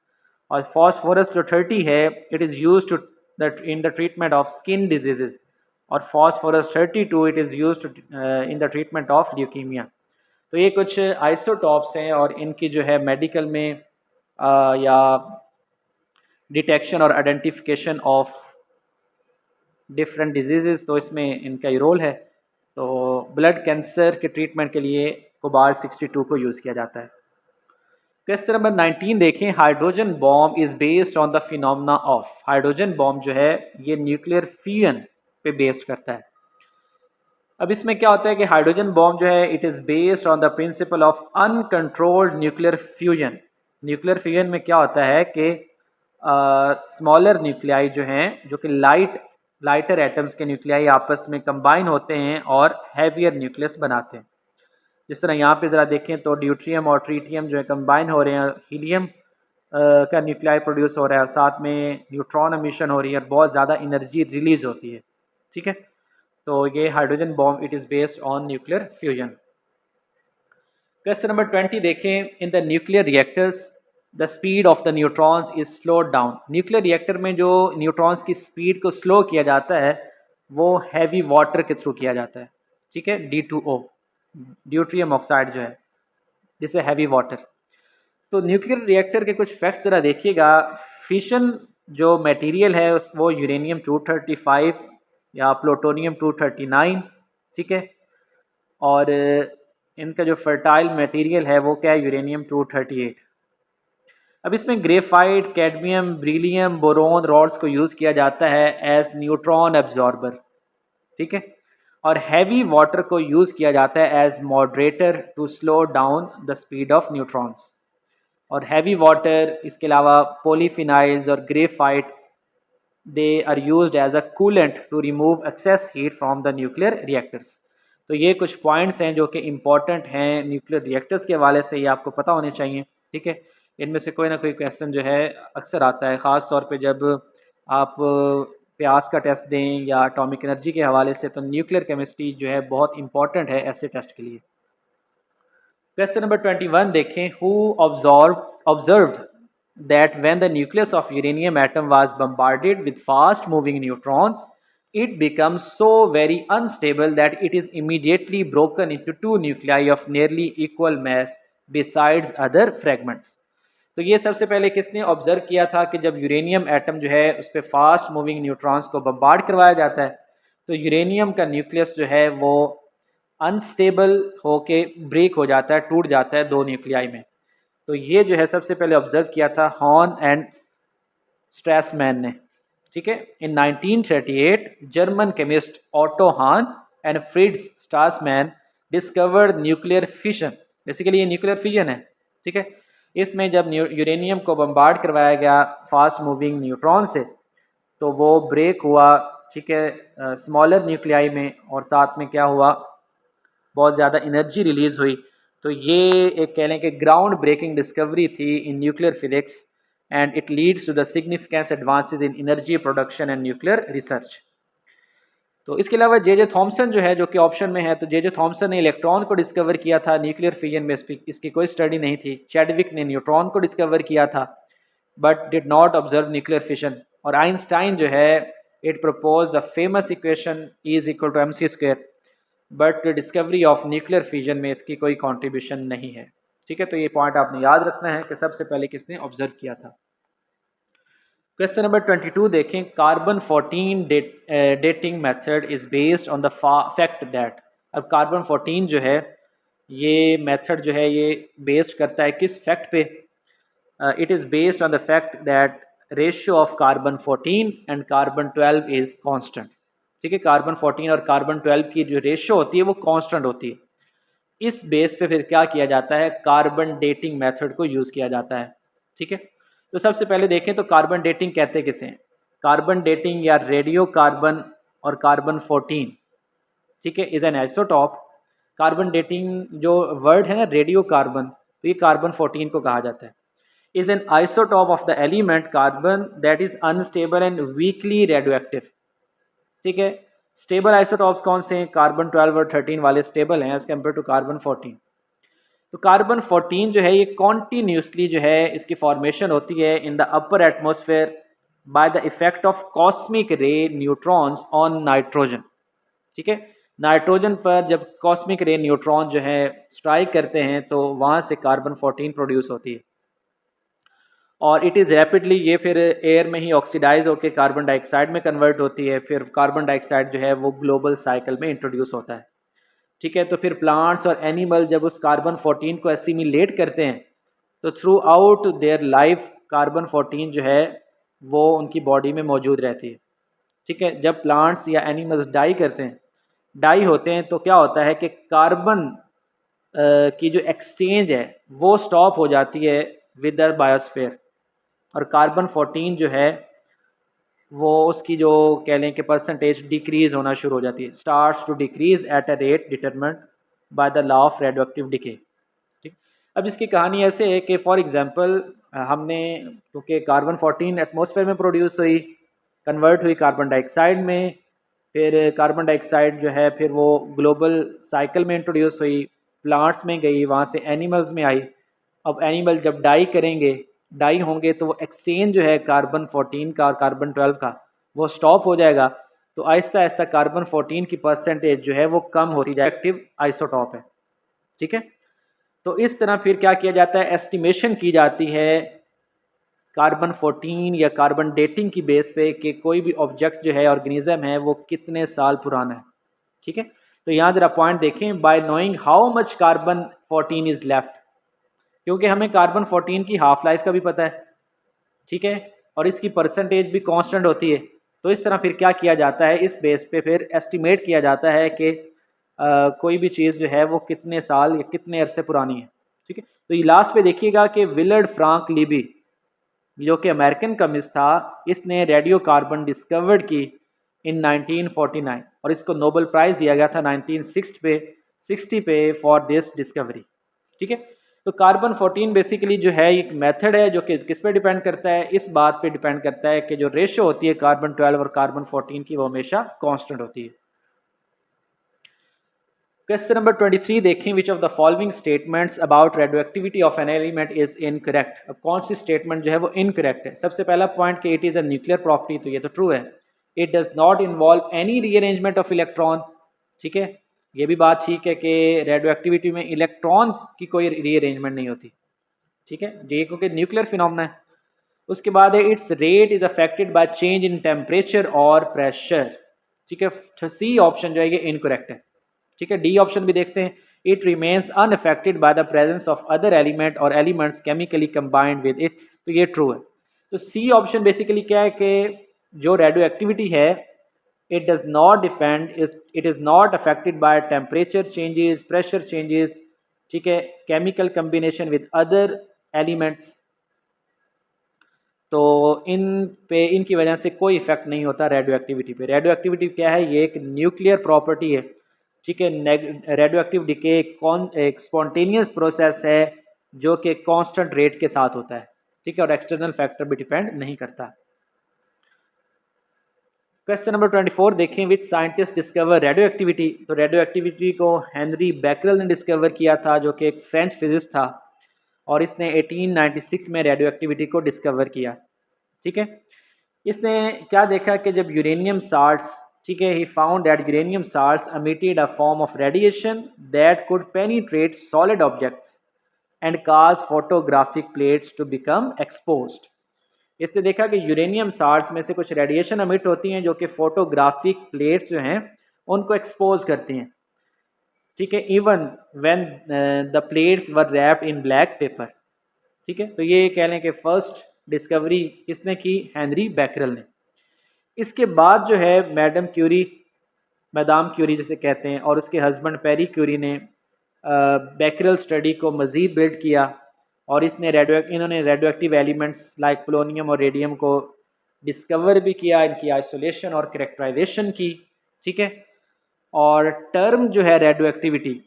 और फॉस्फोरस जो 30 है it is use to in the treatment of skin diseases, और phosphorus 32 it is use in the treatment of leukaemia. तो ये कुछ आइसोटॉप्स हैं और इनकी जो है मेडिकल में या डिटेक्शन और आइडेंटिफिकेशन ऑफ डिफरेंट डिजीज़, तो इसमें इनका ही रोल है। तो ब्लड कैंसर के ट्रीटमेंट के लिए कोबाल्ट 62 को यूज़ किया जाता है। क्वेश्चन नंबर 19 देखें, hydrogen bomb is based on the phenomena of. Hydrogen bomb जो है ये न्यूक्लियर फ्यूजन पे बेस्ड करता है। अब इसमें क्या होता है कि हाइड्रोजन बॉम्ब जो है it is based on the principle of uncontrolled nuclear fusion. Nuclear fusion में क्या होता है कि स्मॉलर न्यूक्लियाई जो हैं, जो कि लाइटर एटम्स के न्यूक्लियाई आपस में कंबाइन होते हैं और हैवियर न्यूक्लियस बनाते हैं। जिस तरह यहाँ पे ज़रा देखें तो ड्यूट्रियम और ट्रीटियम जो है कंबाइन हो रहे हैं, हीलियम का न्यूक्लियाई प्रोड्यूस हो रहा है, साथ में न्यूट्रॉन एमिशन हो रही है और बहुत ज़्यादा एनर्जी रिलीज होती है। ठीक है। तो ये hydrogen bomb it is based on nuclear fusion. Question number 20 देखें, in the nuclear reactors the speed of the neutrons is slowed down. Nuclear reactor में जो न्यूट्रॉन्स की स्पीड को स्लो किया जाता है वो हैवी वाटर के थ्रू किया जाता है। ठीक है, D2O ड्यूट्रियम ऑक्साइड जो है, जिसे हैवी वाटर। तो न्यूक्लियर रिएक्टर के कुछ फैक्ट्स ज़रा देखिएगा। फिशन जो मटेरियल है वो यूरेनियम 235 या प्लूटोनियम 239। ठीक है। और इनका जो फर्टाइल मटेरियल है वो क्या है, यूरेनियम 238। अब इसमें graphite, cadmium, beryllium, boron rods को यूज़ किया जाता है एज न्यूट्रॉन एब्जॉर्बर। ठीक है। और हैवी वाटर को यूज़ किया जाता है as moderator to slow down the speed of neutrons. और हैवी वाटर, इसके अलावा पॉलीफिनाइल्स और graphite, they are used as a coolant to remove excess heat from the nuclear reactors. तो ये कुछ पॉइंट्स हैं जो कि इम्पॉर्टेंट हैं न्यूक्लियर रिएक्टर्स के हवाले से, ये आपको पता होने चाहिए। ठीक है, इनमें से कोई ना कोई क्वेश्चन जो है अक्सर आता है, ख़ास तौर पे जब आप प्यास का टेस्ट दें या एटॉमिक एनर्जी के हवाले से, तो न्यूक्लियर केमिस्ट्री जो है बहुत इंपॉर्टेंट है ऐसे टेस्ट के लिए। क्वेश्चन नंबर 21 देखें, who observed that when the nucleus of uranium atom was bombarded with fast moving neutrons, it becomes so very unstable that it is immediately broken into two nuclei of nearly equal mass besides other fragments. तो ये सबसे पहले किसने observe किया था कि जब uranium atom जो है उस पर फास्ट मूविंग न्यूट्रॉन्स को बम्बार्ड करवाया जाता है तो यूरेनियम का न्यूक्लियस जो है वो अनस्टेबल होके ब्रेक हो जाता है, टूट जाता है दो न्यूक्लियाई में। तो ये जो है सबसे पहले ऑब्जर्व किया था हॉर्न एंड स्ट्रैसमैन ने। ठीक है, इन 1938 German chemist auto horn and Fritz Strassmann discovered nuclear fission. Basically ये न्यूक्लियर फिजन है। ठीक है, इसमें जब यूरेनियम को बम्बार्ड करवाया गया फास्ट मूविंग न्यूट्रॉन से तो वो ब्रेक हुआ, ठीक है, स्मॉलर न्यूक्लियाई में, और साथ में क्या हुआ, बहुत ज़्यादा एनर्जी रिलीज़ हुई। तो ये एक कह लें कि ग्राउंड ब्रेकिंग डिस्कवरी थी in nuclear physics and it leads to the significance advances in energy production and nuclear research. तो इसके अलावा जे थॉमसन जो है, जो कि ऑप्शन में है, तो जे थॉमसन ने इलेक्ट्रॉन को डिस्कवर किया था न्यूक्लियर फिजन में, इसकी कोई स्टडी नहीं थी। चैडविक ने न्यूट्रॉन को डिस्कवर किया था but did not observe nuclear fission. और आइंस्टाइन जो है, it propose the famous equation is equal to mc², but discovery of nuclear fission में इसकी कोई कंट्रीब्यूशन नहीं है। ठीक है, तो ये पॉइंट आपने याद रखना है कि सबसे पहले किसने ऑब्जर्व किया था। क्वेश्चन नंबर 22 देखें, carbon 14 dating method is based on the fact that. अब कार्बन 14 जो है, ये मेथड जो है ये बेस्ड करता है किस फैक्ट पे? It is based on the fact that ratio of carbon 14 and carbon 12 is constant. ठीक है, कार्बन 14 और कार्बन 12 की जो रेशियो होती है वो कांस्टेंट होती है। इस बेस पे फिर क्या किया जाता है, कार्बन डेटिंग मेथड को यूज़ किया जाता है। ठीक है, तो सबसे पहले देखें तो कार्बन डेटिंग कहते किसे हैं? कार्बन डेटिंग या रेडियो कार्बन और कार्बन 14, ठीक है, is an isotope. Carbon dating जो वर्ड है ना, रेडियो कार्बन, तो ये कार्बन 14 को कहा जाता है। Is an isotope of the element carbon that is unstable and weekly radioactive. ठीक है, स्टेबल आइसोटॉप्स कौन से हैं? कार्बन 12 और 13 वाले स्टेबल हैं एज कम्पेयर टू कार्बन 14। तो कार्बन 14 जो है ये कॉन्टीन्यूसली जो है इसकी फॉर्मेशन होती है in the upper atmosphere by the effect of cosmic रे न्यूट्रॉन्स ऑन नाइट्रोजन। ठीक है, नाइट्रोजन पर जब कॉस्मिक रे न्यूट्रॉन जो है स्ट्राइक करते हैं तो वहाँ से कार्बन 14 प्रोड्यूस होती है, और इट इज़ रैपिडली, ये फिर एयर में ही ऑक्सीडाइज होकर कार्बन डाइऑक्साइड में कन्वर्ट होती है। फिर कार्बन डाइऑक्साइड जो है वो ग्लोबल साइकिल में इंट्रोड्यूस होता है। ठीक है, तो फिर प्लांट्स और एनिमल जब उस कार्बन 14 को एसिमिलेट करते हैं तो through out their life carbon 14 जो है वो उनकी बॉडी में मौजूद रहती है। ठीक है, जब प्लांट्स या एनिमल्स डाई करते हैं, डाई होते हैं, तो क्या होता है कि कार्बन की जो एक्सचेंज है वो स्टॉप हो जाती है विद द बायोस्फीयर, और कार्बन 14 जो है वो उसकी जो कह लें कि परसेंटेज डिक्रीज़ होना शुरू हो जाती है, starts to decrease at a rate determined by the law of radioactive decay. ठीक, अब इसकी कहानी ऐसे है कि फॉर एग्जांपल हमने, क्योंकि कार्बन 14 एटमॉस्फेयर में प्रोड्यूस हुई, कन्वर्ट हुई कार्बन डाइऑक्साइड में, फिर कार्बन डाइऑक्साइड जो है फिर वो ग्लोबल साइकिल में इंट्रोड्यूस हुई, प्लांट्स में गई, वहाँ से एनिमल्स में आई। अब एनिमल जब डाई करेंगे, डाई होंगे, तो वो एक्सचेंज जो है कार्बन 14 का और कार्बन 12 का वो स्टॉप हो जाएगा। तो आहिस्ता आहिस्ता कार्बन 14 की परसेंटेज जो है वो कम होती जाए, एक्टिव आइसोटॉप है। ठीक है, तो इस तरह फिर क्या किया जाता है, एस्टिमेशन की जाती है कार्बन 14 या कार्बन डेटिंग की बेस पे कि कोई भी ऑब्जेक्ट जो है, ऑर्गेनिज्म है, वो कितने साल पुराना है। ठीक है, तो यहाँ ज़रा पॉइंट देखें, bye knowing how much carbon 14 is left, क्योंकि हमें कार्बन 14 की हाफ लाइफ का भी पता है। ठीक है, और इसकी परसेंटेज भी कांस्टेंट होती है। तो इस तरह फिर क्या किया जाता है, इस बेस पे फिर एस्टिमेट किया जाता है कि कोई भी चीज़ जो है वो कितने साल या कितने अरसे पुरानी है। ठीक है, तो ये लास्ट पे देखिएगा कि विलर्ड फ्रांक लीबी जो कि अमेरिकन केमिस्ट था, इसने रेडियो कार्बन डिस्कवर्ड की इन 1949, और इसको नोबेल प्राइज़ दिया गया था 1960 पे फॉर दिस डिस्कवरी। ठीक है, तो कार्बन 14 बेसिकली जो है एक मेथड है जो कि किस पे डिपेंड करता है, इस बात पे डिपेंड करता है कि जो रेशो होती है कार्बन 12 और कार्बन 14 की वो हमेशा कांस्टेंट होती है। क्वेश्चन नंबर 23 देखें, विच of the following statements about radioactivity of an element is incorrect. अब कौन सी स्टेटमेंट जो है वो इनकरेक्ट है। सबसे पहला पॉइंट कि it is a nuclear property, तो ये तो ट्रू है। It does not involve any rearrangement of electron, ठीक है, ये भी बात ठीक है कि रेडियोएक्टिविटी में इलेक्ट्रॉन की कोई रीअरेंजमेंट नहीं होती, ठीक है, ये क्योंकि न्यूक्लियर फिनोमेना है। उसके बाद है it's rate is affected by change in temperature और प्रेशर, ठीक है, सी ऑप्शन जो है ये इनकरेक्ट है, ठीक है। डी ऑप्शन भी देखते हैं, it remains unaffected by the presence of other element और elements chemically combined with it, तो ये ट्रू है। तो सी ऑप्शन बेसिकली क्या है कि जो रेडियो एक्टिविटी है it does not depend, it is not affected by temperature changes, pressure changes, ठीक है, chemical combination with other elements, तो इन पे इनकी वजह से कोई इफेक्ट नहीं होता रेडियो एक्टिविटी पे। रेडियो एक्टिविटी क्या है, ये एक न्यूक्लियर प्रॉपर्टी है, ठीक है। रेडियो एक्टिव डिके एक स्पॉन्टेनियस प्रोसेस है जो कि कांस्टेंट रेट के साथ होता है, ठीक है, और एक्सटर्नल फैक्टर भी डिपेंड नहीं करता। क्वेश्चन नंबर 24 देखें, which scientist discover radio activity. तो रेडियो एक्टिविटी को हेनरी बैकरल ने डिस्कवर किया था जो कि एक फ्रेंच फिजिस्ट था, और इसने 1896 में रेडियो एक्टिविटी को डिस्कवर किया, ठीक है। इसने क्या देखा कि जब यूरेनियम साल्ट्स, ठीक है, he found that uranium salts emitted a form of radiation that could penetrate solid objects and cause photographic plates to become exposed। इसने देखा कि यूरेनियम साल्ट्स में से कुछ रेडिएशन अमिट होती हैं जो कि फोटोग्राफिक प्लेट्स जो हैं उनको एक्सपोज करती हैं, ठीक है, even when the plates were wrapped in black pepper, ठीक है। तो ये कह लें कि फर्स्ट डिस्कवरी किसने की, हेनरी बैकरल ने। इसके बाद जो है मैडम क्यूरी, मैदाम क्यूरी जिसे कहते हैं, और उसके हस्बैंड पेरी क्यूरी ने बैकरल स्टडी को मज़ीद बिल्ड किया, और इन्होंने radio active elements like polonium और रेडियम को डिस्कवर भी किया, इनकी आइसोलेशन और करेक्टराइजेशन की, ठीक है। और टर्म जो है रेडियो एक्टिविटी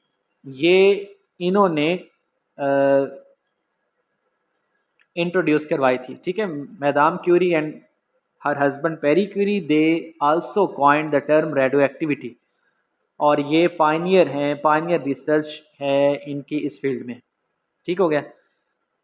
ये इन्होंने इंट्रोड्यूस करवाई थी, ठीक है। Madame Curie and her husband Pierre Curie they also coined the term radio activity, और ये पायनियर हैं, पायनियर रिसर्च है इनकी इस फील्ड में, ठीक हो गया।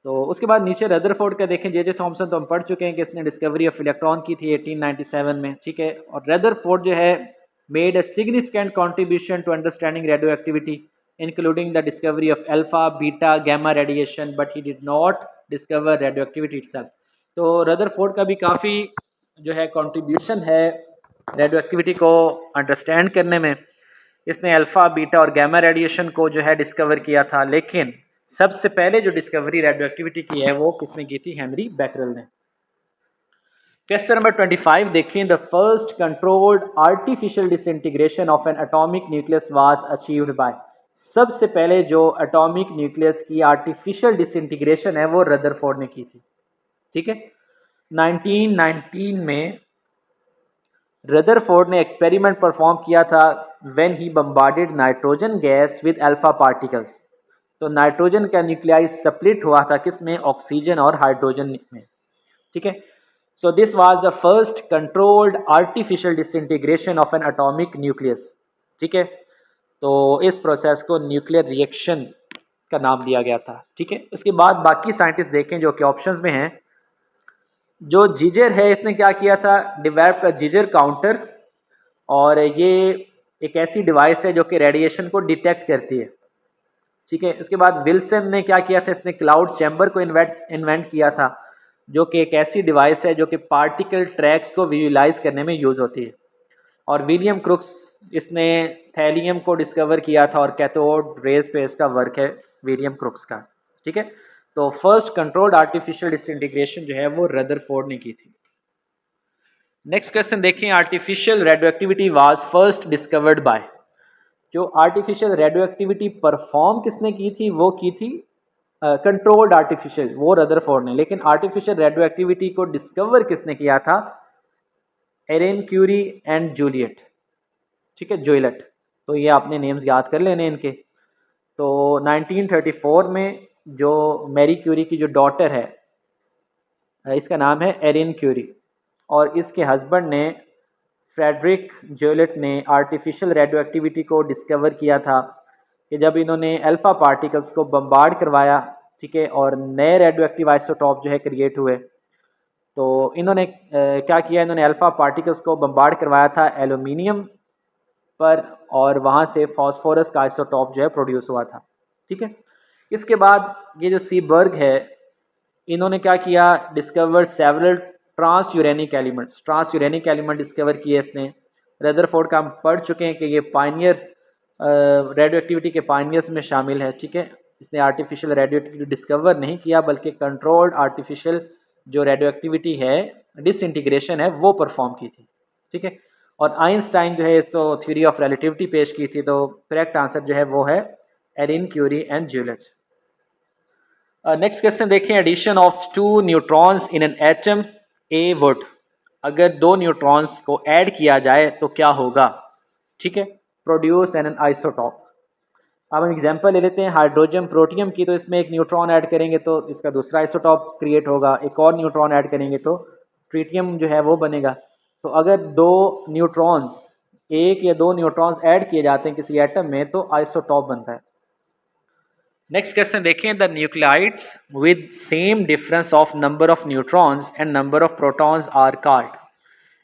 तो उसके बाद नीचे रदरफोर्ड का देखें, जे थॉमसन तो हम पढ़ चुके हैं कि इसने डिस्कवरी ऑफ इलेक्ट्रॉन की थी 1897 में, ठीक है। और रदरफोर्ड जो है made a significant contribution to understanding radio activity including the discovery of alpha beta gamma radiation, but he did not discover radio activity itself. तो रदरफोर्ड का भी काफ़ी जो है कंट्रीब्यूशन है रेडियो एक्टिविटी को अंडरस्टैंड करने में। इसने अल्फ़ा बीटा और गैमा रेडिएशन को जो है डिस्कवर किया था, लेकिन सबसे पहले जो डिस्कवरी रेडियो एक्टिविटी की है वो किसने की थी, हेनरी बैकरल ने। क्वेश्चन नंबर 25 देखें, the first controlled artificial disintegration of N atomic nucleus was achieved by. सबसे पहले जो एटॉमिक न्यूक्लियस की आर्टिफिशियल डिसइंटीग्रेशन है वो रदरफोर्ड ने की थी, ठीक है। 1919 में रदरफोर्ड ने एक्सपेरिमेंट परफॉर्म किया था when he bombarded nitrogen gas with alpha particles. तो नाइट्रोजन का न्यूक्लियाई स्प्लिट हुआ था किसमें, ऑक्सीजन और हाइड्रोजन में, ठीक है। So this was the first controlled artificial disintegration of N atomic nucleus, ठीक है। तो इस प्रोसेस को न्यूक्लियर रिएक्शन का नाम दिया गया था, ठीक है। उसके बाद बाकी साइंटिस्ट देखें जो कि ऑप्शंस में हैं। जो जीजर है इसने क्या किया था, डेवलप का जीजर काउंटर, और ये एक ऐसी डिवाइस है जो कि रेडिएशन को डिटेक्ट करती है, ठीक है। इसके बाद विल्सन ने क्या किया था, इसने क्लाउड चैम्बर को इन्वेंट किया था जो कि एक ऐसी डिवाइस है जो कि पार्टिकल ट्रैक्स को विजुलाइज करने में यूज़ होती है। और विलियम क्रुक्स, इसने थैलियम को डिस्कवर किया था, और कैथोड रेज पे इसका वर्क है विलियम क्रुक्स का, ठीक है। तो फर्स्ट कंट्रोल्ड आर्टिफिशियल डिसइंटीग्रेशन जो है वो रदरफोर्ड ने की थी। नेक्स्ट क्वेश्चन देखें, artificial radio activity was first discovered by. जो आर्टिफिशियल रेडियो एक्टिविटी परफॉर्म किसने की थी, वो की थी कंट्रोल्ड आर्टिफिशियल, वो रदरफोर्ड ने। लेकिन आर्टिफिशियल रेडियो एक्टिविटी को डिस्कवर किसने किया था, एरेन क्यूरी एंड जूलियट, ठीक है, जोइलट। तो ये आपने नेम्स याद कर लेने इनके। तो 1934 में जो मैरी क्यूरी की जो डॉटर है, इसका नाम है एरिन क्यूरी, और इसके हस्बैंड ने फ्रेडरिक जोलिट ने आर्टिफिशियल रेडियो एक्टिविटी को डिस्कवर किया था कि जब इन्होंने अल्फ़ा पार्टिकल्स को बम्बार्ड करवाया, ठीक है, और नए रेडियो एक्टिव आइसोटॉप जो है क्रिएट हुए। तो इन्होंने क्या किया, इन्होंने अल्फ़ा पार्टिकल्स को बम्बार्ड करवाया था एल्यूमिनियम पर, और वहाँ से फास्फोरस का आइसोटॉप जो है प्रोड्यूस हुआ था, ठीक है। इसके बाद ये जो सीबर्ग है, इन्होंने क्या किया, discovered several transuranic elements, transuranic element discover किए इसने। रदरफोर्ड का हम पढ़ चुके हैं कि ये पायनियर रेडियो एक्टिविटी के पायनियर्स में शामिल है, ठीक है। इसने आर्टिफिशियल रेडियो एक्टिविटी डिस्कवर नहीं किया, बल्कि कंट्रोल्ड आर्टिफिशियल जो रेडियो एक्टिविटी है, डिसइंटीग्रेशन है, वो परफॉर्म की थी, ठीक है। और आइंस्टाइन जो है इस तो थ्योरी ऑफ रिलेटिविटी पेश की थी। तो करेक्ट आंसर जो है वो है Irene Curie and Joliot. Next question देखें, addition of two neutrons in an atom a would, अगर दो न्यूट्रॉन्स को ऐड किया जाए तो क्या होगा, ठीक है, प्रोड्यूस एन आइसोटॉप। अब हम एग्जांपल ले लेते हैं हाइड्रोजन प्रोटियम की, तो इसमें एक न्यूट्रॉन ऐड करेंगे तो इसका दूसरा आइसोटॉप क्रिएट होगा, एक और न्यूट्रॉन ऐड करेंगे तो ट्रिटियम जो है वो बनेगा। तो अगर दो न्यूट्रॉन्स, एक या दो न्यूट्रॉन्स ऐड किए जाते हैं किसी एटम में तो आइसोटॉप बनता है। नेक्स्ट क्वेश्चन देखें, the nuclides with same difference of number of neutrons and number of protons are called,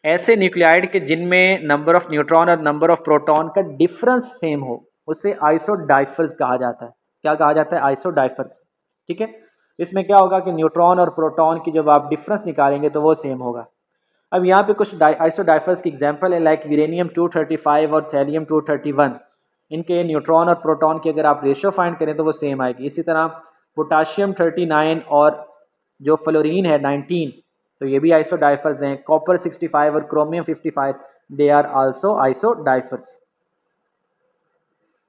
ऐसे न्यूक्लियाइड के जिनमें नंबर ऑफ न्यूट्रॉन और नंबर ऑफ प्रोटॉन का डिफरेंस सेम हो, उसे आइसोडाइफर्स कहा जाता है। क्या कहा जाता है, आइसोडाइफर्स, ठीक है। इसमें क्या होगा कि न्यूट्रॉन और प्रोटॉन की जब आप डिफरेंस निकालेंगे तो वो सेम होगा। अब यहाँ पे कुछ आइसोडाइफर्स की एग्जांपल है, लाइक यूरेनियम 235 और थैलियम 231। इनके न्यूट्रॉन और प्रोटॉन की अगर आप रेशियो फाइंड करें तो वो सेम आएगी। इसी तरह पोटाशियम 39 और जो फ्लोरीन है 19, तो ये भी आइसोडाइफर्स हैं। कॉपर 65 और chromium 55, they are also isodiaphers.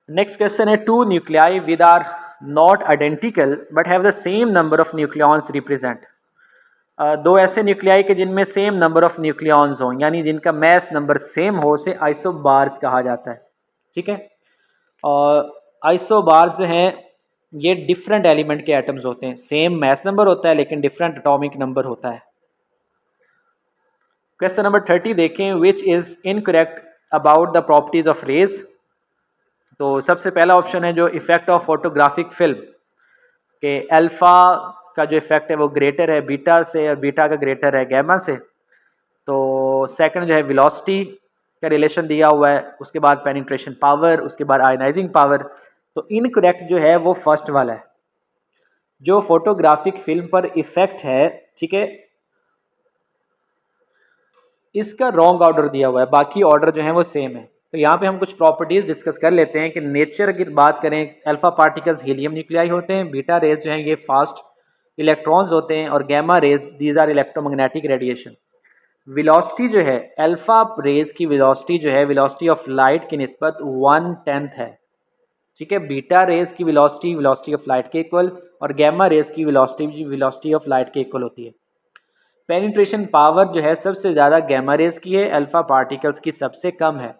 Next question है, two nuclei with are not identical but have the same number of nucleons represent, दो ऐसे न्यूक्लियाई के जिनमें सेम नंबर ऑफ न्यूक्लियॉन्स हों, यानी जिनका मैस नंबर सेम हो, उसे आइसोबार्स कहा जाता है, ठीक है। और आइसोबार्स जो हैं ये डिफरेंट एलिमेंट के एटम्स होते हैं, सेम मैस नंबर होता है लेकिन डिफरेंट एटॉमिक नंबर होता है। क्वेश्चन नंबर 30 देखें, which is incorrect about the properties of rays. तो सबसे पहला ऑप्शन है जो इफेक्ट ऑफ फोटोग्राफिक फिल्म के अल्फ़ा का जो इफेक्ट है वो ग्रेटर है बीटा से, और बीटा का ग्रेटर है गैमा से। तो सेकंड जो है वेलोसिटी का रिलेशन दिया हुआ है, उसके बाद पेनिट्रेशन पावर, उसके बाद आयनाइजिंग पावर। तो इनकरेक्ट जो है वो फर्स्ट वाला है, जो फोटोग्राफिक फिल्म पर इफेक्ट है, ठीक है, इसका रॉन्ग ऑर्डर दिया हुआ है, बाकी ऑर्डर जो है वो सेम है। तो यहाँ पे हम कुछ प्रॉपर्टीज़ डिस्कस कर लेते हैं कि नेचर की बात करें, अल्फा पार्टिकल्स हीलियम न्यूक्लियाई होते हैं, बीटा रेज जो हैं ये फास्ट इलेक्ट्रॉन्स होते हैं, और gamma rays these are electromagnetic radiation. Velocity जो है, अल्फा रेज की वेलोसिटी जो है वेलोसिटी ऑफ लाइट की निस्बत 1/10 है, ठीक है। बीटा रेज की वेलोसिटी ऑफ लाइट के इक्वल, और गैमा रेज की वेलोसिटी ऑफ लाइट के इक्वल होती है। पेनिट्रेशन पावर जो है सबसे ज़्यादा गैमा रेज की है, अल्फा पार्टिकल्स की सबसे कम है,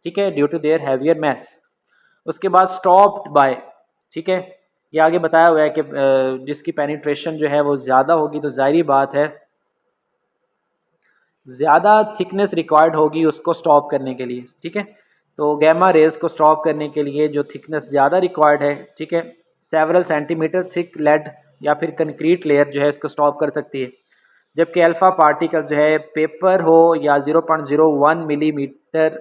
ठीक है, due to their heavier mass. उसके बाद स्टॉप्ड बाय, ठीक है, ये आगे बताया हुआ है कि जिसकी पेनिट्रेशन जो है वो ज़्यादा होगी तो जाहिर बात है ज़्यादा थिकनेस रिक्वायर्ड होगी उसको स्टॉप करने के लिए, ठीक है। तो गैमा रेज को स्टॉप करने के लिए जो थिकनेस ज़्यादा रिक्वायर्ड है, ठीक है, सेवरल सेंटीमीटर थिक लेड या फिर कंक्रीट लेयर जो है इसको स्टॉप कर सकती है। जबकि अल्फ़ा पार्टिकल जो है पेपर हो या 0.01 मिलीमीटर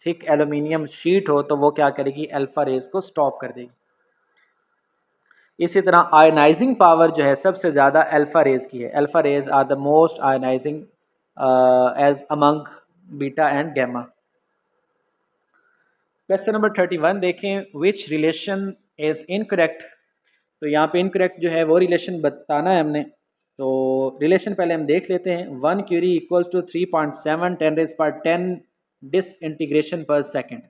थिक एल्यूमिनियम शीट हो तो वो क्या करेगी, अल्फ़ा रेज को स्टॉप कर देगी। इसी तरह आयनाइजिंग पावर जो है सबसे ज़्यादा अल्फ़ा रेज की है, alpha rays are the most ionising as among beta and gamma. Question number 31 देखें, विच रिलेशन इज़ इनकरेक्ट। तो यहाँ पे इनकरेक्ट जो है वो रिलेशन बताना है हमने। तो रिलेशन पहले हम देख लेते हैं। 1 curie equals to 3.7 10⁻10 disintegration per second,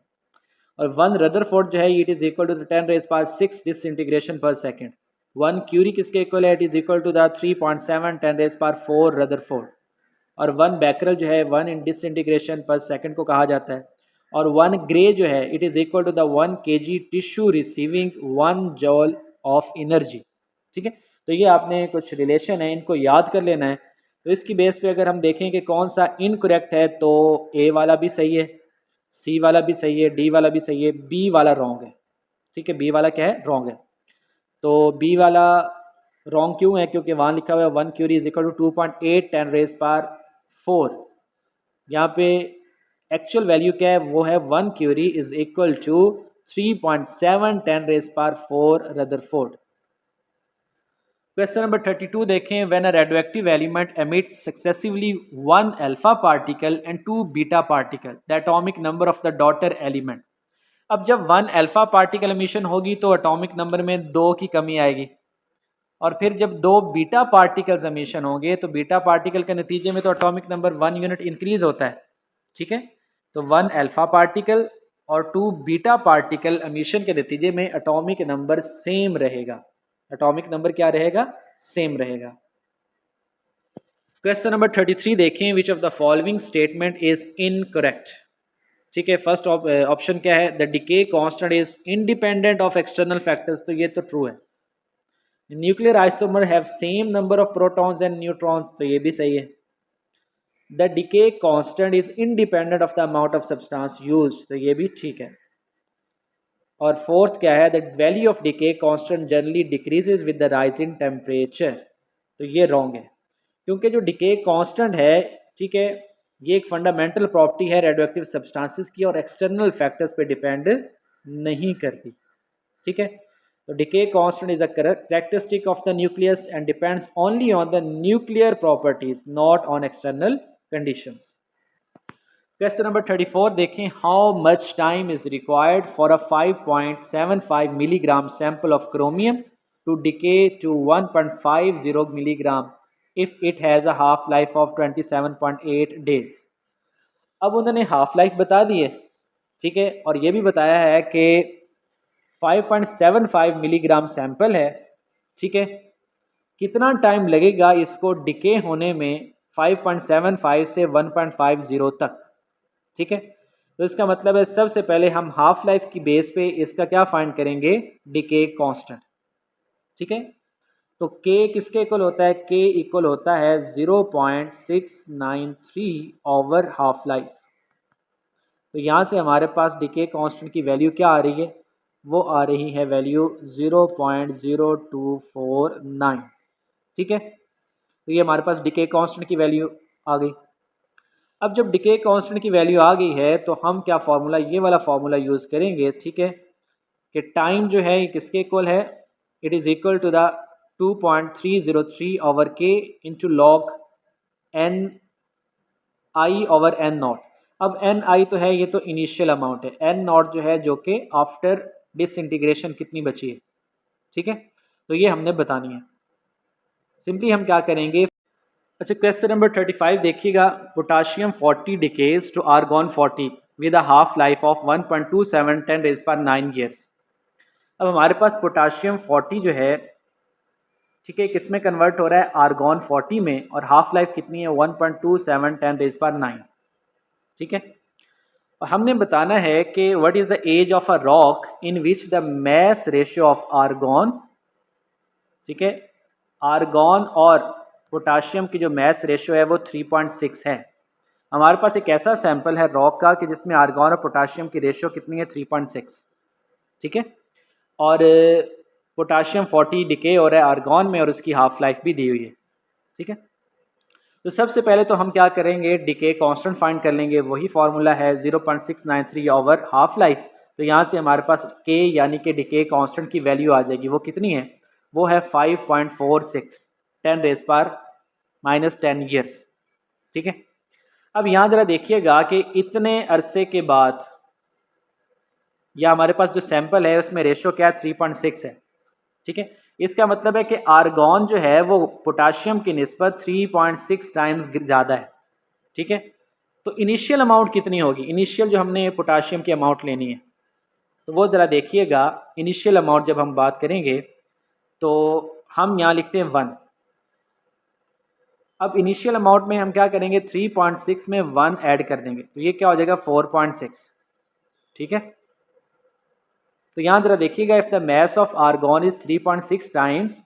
और 1 रदरफोर्ड जो है it is equal to 10⁻6 disintegration per second. 1 curie किसके इक्वल है, it is equal to the 3.7 10⁻4 Rutherford, और 1 बैकरल जो है 1 इन डिसइंटीग्रेशन पर सेकेंड को कहा जाता है। और 1 ग्रे जो है it is equal to the 1 kg tissue receiving 1 joule of energy. ठीक है, तो ये आपने कुछ रिलेशन है इनको याद कर लेना है। तो इसकी बेस पे अगर हम देखें कि कौन सा इनकरेक्ट है तो ए वाला भी सही है, सी वाला भी सही है, डी वाला भी सही है, बी वाला रॉन्ग है। ठीक है, बी वाला क्या है, रॉन्ग है। तो बी वाला रॉन्ग क्यों है, क्योंकि वहाँ लिखा हुआ है 1 curie is equal to 2.8 10 raise power 4। यहाँ पे एक्चुअल वैल्यू क्या है, वो है 1 curie is equal to 3.7 10 raise power 4 Rutherford. Question number 32 देखें, when a radioactive element emits successively 1 alpha particle and 2 beta particle, the atomic number of the daughter element. अब जब 1 alpha particle emission होगी तो atomic number में 2 की कमी आएगी, और फिर जब 2 बीटा पार्टिकल्स एमिशन होंगे तो बीटा पार्टिकल के नतीजे में तो एटॉमिक नंबर 1 यूनिट इंक्रीज होता है। ठीक है, तो 1 अल्फा पार्टिकल और 2 बीटा पार्टिकल एमिशन के नतीजे में एटॉमिक नंबर सेम रहेगा। एटॉमिक नंबर क्या रहेगा, सेम रहेगा। क्वेश्चन नंबर 33 देखें, विच of the following statement is incorrect. ठीक है, फर्स्ट ऑप्शन क्या है, the decay constant is independent of external factors, तो ये तो ट्रू है। Nuclear isomer have same number of protons and neutrons, तो ये भी सही है। The decay constant is independent of the amount of substance used, तो ये भी ठीक है। और फोर्थ क्या है, the value of decay constant generally decreases with the rise in temperature, तो ये रॉन्ग है, क्योंकि जो डिके कांस्टेंट है, ठीक है, ये एक फंडामेंटल प्रॉपर्टी है रेडियोएक्टिव सब्सटेंसेस की और एक्सटर्नल फैक्टर्स पे डिपेंड नहीं करती। ठीक है, तो decay constant is a characteristic of the nucleus and depends only on the nuclear properties, not on external conditions. Question number 34 देखें, how much time is required for a 5.75 milligram sample of chromium to decay to 1.50 milligram if it has a half life of 27.8 days. अब उन्होंने half life बता दी है, ठीक है, और ये भी बताया है कि 5.75 मिलीग्राम सैंपल है। ठीक है, कितना टाइम लगेगा इसको डिके होने में 5.75 से 1.50 तक। ठीक है, तो इसका मतलब है सबसे पहले हम हाफ लाइफ की बेस पे इसका क्या फाइंड करेंगे, डिके कांस्टेंट। ठीक है, तो के किसके इक्वल होता है, के इक्वल होता है 0.693 ओवर हाफ लाइफ। तो यहाँ से हमारे पास डिके कांस्टेंट की वैल्यू क्या आ रही है, वो आ रही है वैल्यू 0.0249। ठीक है, तो ये हमारे पास डिके कांस्टेंट की वैल्यू आ गई। अब जब डिके कांस्टेंट की वैल्यू आ गई है तो हम क्या फार्मूला, ये वाला फार्मूला यूज़ करेंगे। ठीक है, कि टाइम जो है ये किसके इक्वल है, it is equal to the 2.303 over K into log N I over N naught. अब एन आई तो है, ये तो इनिशियल अमाउंट है, एन नॉट जो है जो कि आफ्टर डिसइंटीग्रेशन कितनी बची है। ठीक है, तो ये हमने बतानी है। सिंपली हम क्या करेंगे, अच्छा क्वेश्चन नंबर 35 देखिएगा, potassium 40 decays to argon 40 with a half life of 1.27 10 raise power 9 years. अब हमारे पास पोटाशियम 40 जो है, ठीक है, किस में कन्वर्ट हो रहा है, आर्गॉन 40 में, और हाफ लाइफ कितनी है 1.27 10 रेज पर 9। ठीक है, और हमने बताना है कि what is the age of a rock in which the mass ratio of argon, ठीक है, आर्गॉन और पोटाशियम की जो मैस रेशियो है वो 3.6 है। हमारे पास एक ऐसा सैंपल है रॉक का कि जिसमें आर्गॉन और पोटाशियम की रेशियो कितनी है, 3.6। ठीक है, और पोटाशियम 40 डिके हो रहा है आर्गॉन में और उसकी हाफ लाइफ भी दी हुई है। ठीक है, तो सबसे पहले तो हम क्या करेंगे, डिके कांस्टेंट फाइंड कर लेंगे, वही फार्मूला है 0.693 ओवर हाफ लाइफ। तो यहाँ से हमारे पास के यानी कि डिके कांस्टेंट की वैल्यू आ जाएगी, वो कितनी है, वो है 5.46 10 रेज पर -10 ईयर्स। ठीक है, अब यहाँ ज़रा देखिएगा कि इतने अरसे के बाद या हमारे पास जो सैंपल है उसमें रेशो क्या है, 3.6 है। ठीक है, इसका मतलब है कि आर्गॉन जो है वो पोटाशियम की निस्बत 3.6 टाइम्स ज़्यादा है। ठीक है, तो इनिशियल अमाउंट कितनी होगी, इनिशियल जो हमने पोटाशियम की अमाउंट लेनी है, तो वो ज़रा देखिएगा। इनिशियल अमाउंट जब हम बात करेंगे तो हम यहाँ लिखते हैं 1। अब इनिशियल अमाउंट में हम क्या करेंगे, 3.6 में 1 ऐड कर देंगे, तो ये क्या हो जाएगा 4.6। ठीक है, तो यहाँ ज़रा देखिएगा, if the mass of argon is 3.6 times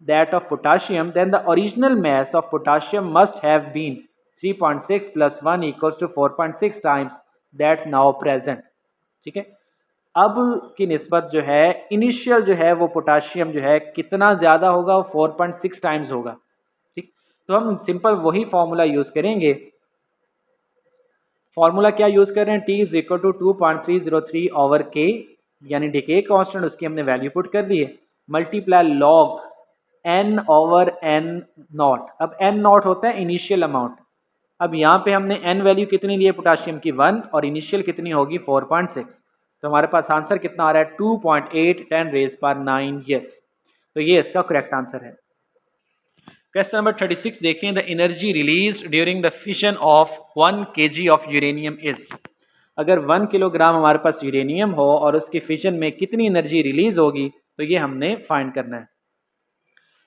that of potassium, then the original mass of potassium must have been 3.6 plus 1 equals to 4.6 times that now present। ठीक है, अब की निस्बत जो है इनिशियल जो है वो पोटाशियम जो है कितना ज़्यादा होगा, वो 4.6 टाइम्स होगा। ठीक, तो हम सिंपल वही फॉर्मूला यूज़ करेंगे। फॉर्मूला क्या यूज़ कर रहे हैं, T is equal to 2.303 over K, यानी डिके कांस्टेंट, उसकी हमने वैल्यू पुट कर दी है, multiply log n over n not. अब n नॉट होता है इनिशियल अमाउंट। अब यहाँ पे हमने n वैल्यू कितनी ली है पोटाशियम की 1, और इनिशियल कितनी होगी 4.6, तो हमारे पास आंसर कितना आ रहा है 2.8 10 रेज पर 9 यस। तो ये इसका करेक्ट आंसर है। क्वेश्चन नंबर 36 देखें, the energy release during the fission of 1 kg of uranium is. अगर 1 किलोग्राम हमारे पास यूरेनियम हो और उसकी फिशन में कितनी एनर्जी रिलीज होगी, तो ये हमने फाइंड करना है।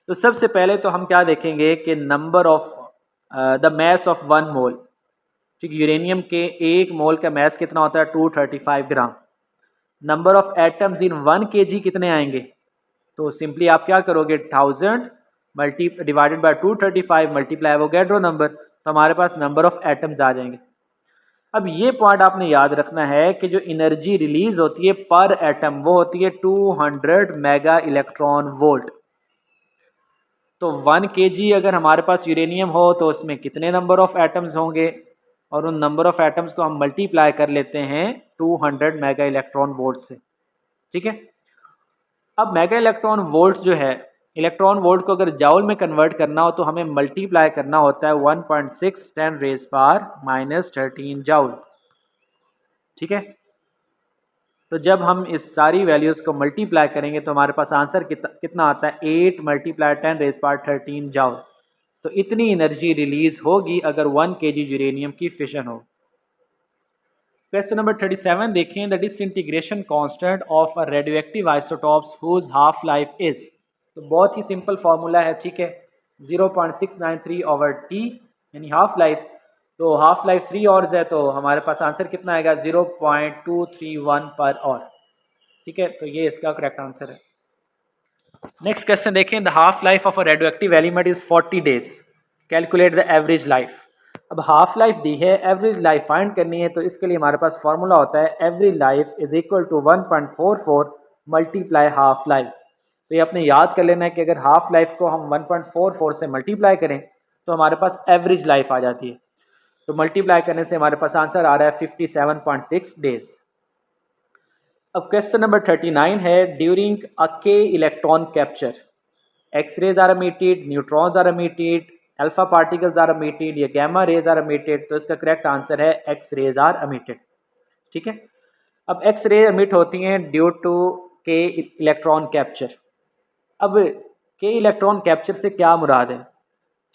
तो सबसे पहले तो हम क्या देखेंगे कि number of the mass of 1 मोल। ठीक, यूरेनियम के 1 मोल का मैस कितना होता है 235 gram. Number of atoms in 1 kg कितने आएंगे, तो सिंपली आप क्या करोगे 1000 divided by 235 multiply Avogadro number, तो हमारे पास नंबर ऑफ एटम्स आ जाएंगे। अब ये पॉइंट आपने याद रखना है कि जो एनर्जी रिलीज होती है पर एटम वो होती है 200 मेगा इलेक्ट्रॉन वोल्ट। तो 1 kg अगर हमारे पास यूरेनियम हो तो उसमें कितने नंबर ऑफ एटम्स होंगे, और उन नंबर ऑफ एटम्स को हम मल्टीप्लाई कर लेते हैं 200 मेगा इलेक्ट्रॉन वोल्ट से। ठीक है, अब मेगा इलेक्ट्रॉन वोल्ट जो है, इलेक्ट्रॉन वोल्ट को अगर जाउल में कन्वर्ट करना हो तो हमें मल्टीप्लाई करना होता है 1.6 10 रेज पावर -13 जाउल। ठीक है, तो जब हम इस सारी वैल्यूज़ को मल्टीप्लाई करेंगे तो हमारे पास आंसर कितना आता है 8 मल्टीप्लाई 10 रेज पावर 13 जाउल। तो इतनी एनर्जी रिलीज होगी अगर 1 kg यूरेनियम की फिशन हो। क्वेश्चन नंबर 37 देखें, the disintegration constant of a radioactive isotopes whose half life is. तो बहुत ही सिंपल फार्मूला है। ठीक है, 0.693 ओवर टी यानी हाफ लाइफ, तो हाफ लाइफ 3 आवर्स है, तो हमारे पास आंसर कितना आएगा 0.231 पर आवर। ठीक है, तो ये इसका करेक्ट आंसर है। नेक्स्ट क्वेश्चन देखें, the half life of a radioactive element is 40 days, calculate the average life. अब हाफ लाइफ दी है, एवरेज लाइफ फाइंड करनी है, तो इसके लिए हमारे पास फार्मूला होता है average life is equal to 1.44 multiply half life. तो ये आपने याद कर लेना है कि अगर हाफ लाइफ को हम 1.44 से मल्टीप्लाई करें तो हमारे पास एवरेज लाइफ आ जाती है। तो मल्टीप्लाई करने से हमारे पास आंसर आ रहा है 57.6 डेज। अब क्वेश्चन नंबर 39 है, during a K electron capture X rays are emitted, neutrons are emitted, alpha particles are emitted या गैमा रेज आर एमिटेड, तो इसका करेक्ट आंसर है एक्स रेज आर एमिटेड। ठीक है, अब एक्स रे एमिट होती हैं due to K electron capture. अब के इलेक्ट्रॉन कैप्चर से क्या मुराद है?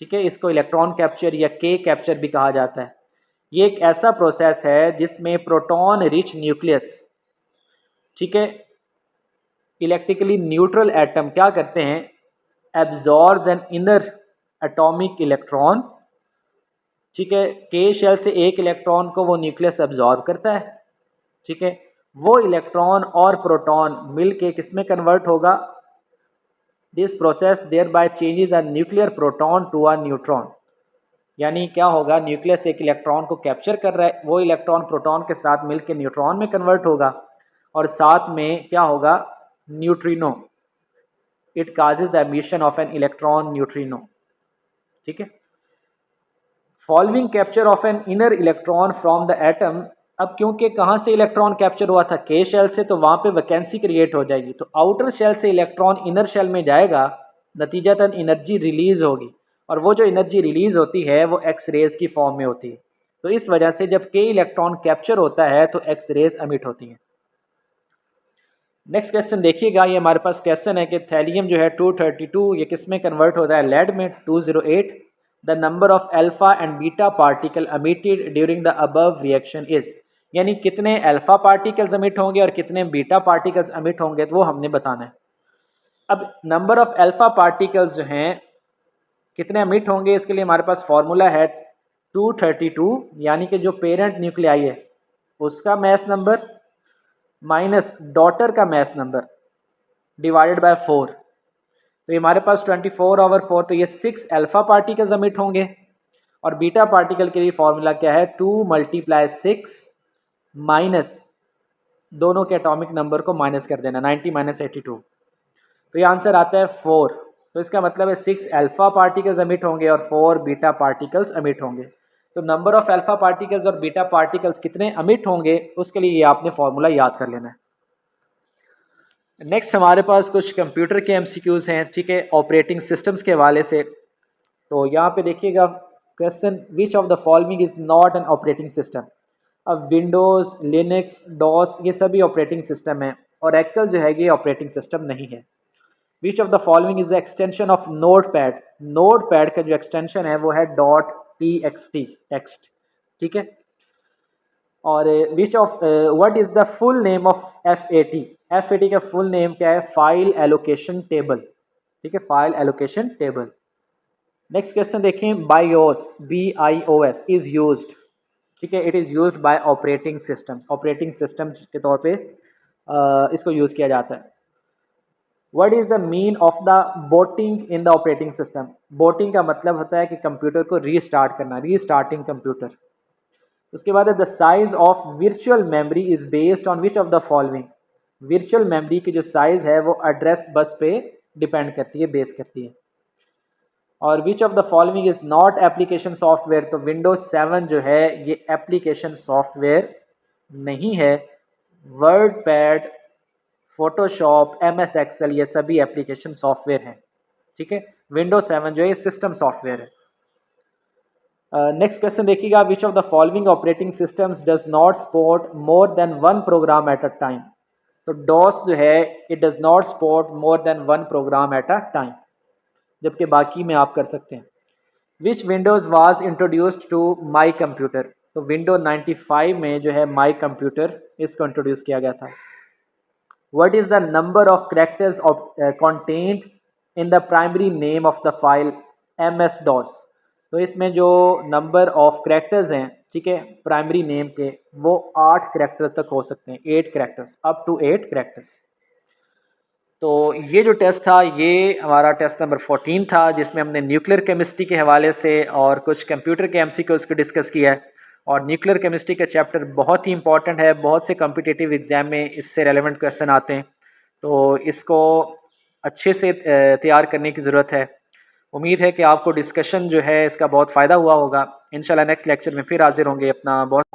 ठीक है, इसको इलेक्ट्रॉन कैप्चर या के कैप्चर भी कहा जाता है। ये एक ऐसा प्रोसेस है जिसमें प्रोटॉन रिच न्यूक्लियस, ठीक है, इलेक्ट्रिकली न्यूट्रल एटम क्या करते हैं, absorbs an inner atomic electron. ठीक है, के शेल से एक इलेक्ट्रॉन को वो न्यूक्लियस एब्जॉर्ब करता है। ठीक है, वो इलेक्ट्रॉन और प्रोटॉन मिल के किस में कन्वर्ट होगा, this process thereby changes a nuclear proton to a neutron. यानी क्या होगा, न्यूक्लियस एक इलेक्ट्रॉन को कैप्चर कर रहा है, वो इलेक्ट्रॉन प्रोटॉन के साथ मिलकर न्यूट्रॉन में कन्वर्ट होगा, और साथ में क्या होगा neutrino, it causes the emission of an electron neutrino. ठीक है, following capture of an inner electron from the atom. अब क्योंकि कहाँ से इलेक्ट्रॉन कैप्चर हुआ था, के शेल से, तो वहाँ पे वैकेंसी क्रिएट हो जाएगी, तो आउटर शेल से इलेक्ट्रॉन इनर शेल में जाएगा, नतीजतन एनर्जी रिलीज होगी, और वो जो एनर्जी रिलीज होती है वो एक्स रेज की फॉर्म में होती है। तो इस वजह से जब के इलेक्ट्रॉन कैप्चर होता है तो एक्स रेज एमिट होती हैं। नेक्स्ट क्वेश्चन देखिएगा, ये हमारे पास क्वेश्चन है कि थैलियम जो है 232 ये किस में कन्वर्ट होता है, लेड में 208। The number of alpha and beta particle emitted during the above reaction is, यानी कितने अल्फा पार्टिकल्स एमिट होंगे और कितने बीटा पार्टिकल्स एमिट होंगे, तो वो हमने बताना है। अब नंबर ऑफ अल्फा पार्टिकल्स जो हैं कितने एमिट होंगे, इसके लिए हमारे पास फॉर्मूला है 232, यानी कि जो पेरेंट न्यूक्लियाई है उसका मैस नंबर माइनस डॉटर का मैस नंबर डिवाइडेड बाय 4। तो ये हमारे पास 24/4, तो ये 6 अल्फ़ा पार्टिकल्स एमिट होंगे। और बीटा पार्टिकल के लिए फॉर्मूला क्या है, 2 × 6 माइनस दोनों के एटॉमिक नंबर को माइनस कर देना, 90 - 82, तो ये आंसर आता है 4। तो इसका मतलब है 6 अल्फ़ा पार्टिकल्स एमिट होंगे और 4 बीटा पार्टिकल्स एमिट होंगे। तो नंबर ऑफ अल्फ़ा पार्टिकल्स और बीटा पार्टिकल्स कितने एमिट होंगे उसके लिए ये आपने फॉर्मूला याद कर लेना है। नेक्स्ट हमारे पास कुछ कंप्यूटर के एमसीक्यूज़ हैं, ठीक है, ऑपरेटिंग सिस्टम्स के हवाले से। तो यहाँ पे देखिएगा question, which of the following is not an operating system. अब विंडोज़, लिनक्स, डॉस ये सभी ऑपरेटिंग सिस्टम है और एक्सेल जो है ये ऑपरेटिंग सिस्टम नहीं है। विच of the following is the extension of note pad. Note pad का जो एक्सटेंशन है वो है .txt, टेक्स्ट, ठीक है। और which of what is the full name of FAT। FAT का फुल नेम क्या है, फाइल एलोकेशन टेबल, ठीक है, file allocation table. Next question देखें, BIOS, BIOS इज यूज्ड, ठीक है, it is used by operating systems, operating system के तौर पे इसको यूज़ किया जाता है। What is the mean of the boating in the operating system. Boating का मतलब होता है कि कंप्यूटर को रीस्टार्ट करना, रीस्टार्टिंग कंप्यूटर। उसके बाद है the size of virtual memory is based on which of the following. Virtual memory की जो साइज़ है वो एड्रेस बस पे डिपेंड करती है, बेस करती है। और which of the following is not application software. तो विंडोज 7 जो है ये एप्लीकेशन सॉफ्टवेयर नहीं है। WordPad, Photoshop, MS Excel ये सभी एप्लीकेशन सॉफ्टवेयर हैं, ठीक है। विंडोज 7 जो है ये सिस्टम सॉफ्टवेयर है। नेक्स्ट क्वेश्चन देखिएगा, which of the following operating systems does not support more than one program at a time. तो डॉस जो है it does not support more than one program at a time, जबकि बाकी में आप कर सकते हैं। Which Windows was introduced to my computer. तो विंडो 95 में जो है माई कंप्यूटर इसको इंट्रोड्यूस किया गया था। What is the number of characters content in the primary name of the file MS-DOS। तो इसमें जो नंबर ऑफ कैरेक्टर्स हैं, ठीक है, प्राइमरी नेम के, वो 8 कैरेक्टर्स तक हो सकते हैं, 8 कैरेक्टर्स, अप टू 8 कैरेक्टर्स। तो ये जो टेस्ट था ये हमारा टेस्ट नंबर 14 था, जिसमें हमने न्यूक्लियर केमिस्ट्री के हवाले से और कुछ कंप्यूटर के MCQs को डिस्कस किया है। और न्यूक्लियर केमिस्ट्री का चैप्टर बहुत ही इंपॉर्टेंट है, बहुत से कॉम्पिटिटिव एग्ज़ाम में इससे रेलेवेंट क्वेश्चन आते हैं, तो इसको अच्छे से तैयार करने की ज़रूरत है। उम्मीद है कि आपको डिस्कशन जो है इसका बहुत फ़ायदा हुआ होगा। इंशाल्लाह नेक्स्ट लेक्चर में फिर हाजिर होंगे। अपना बहुत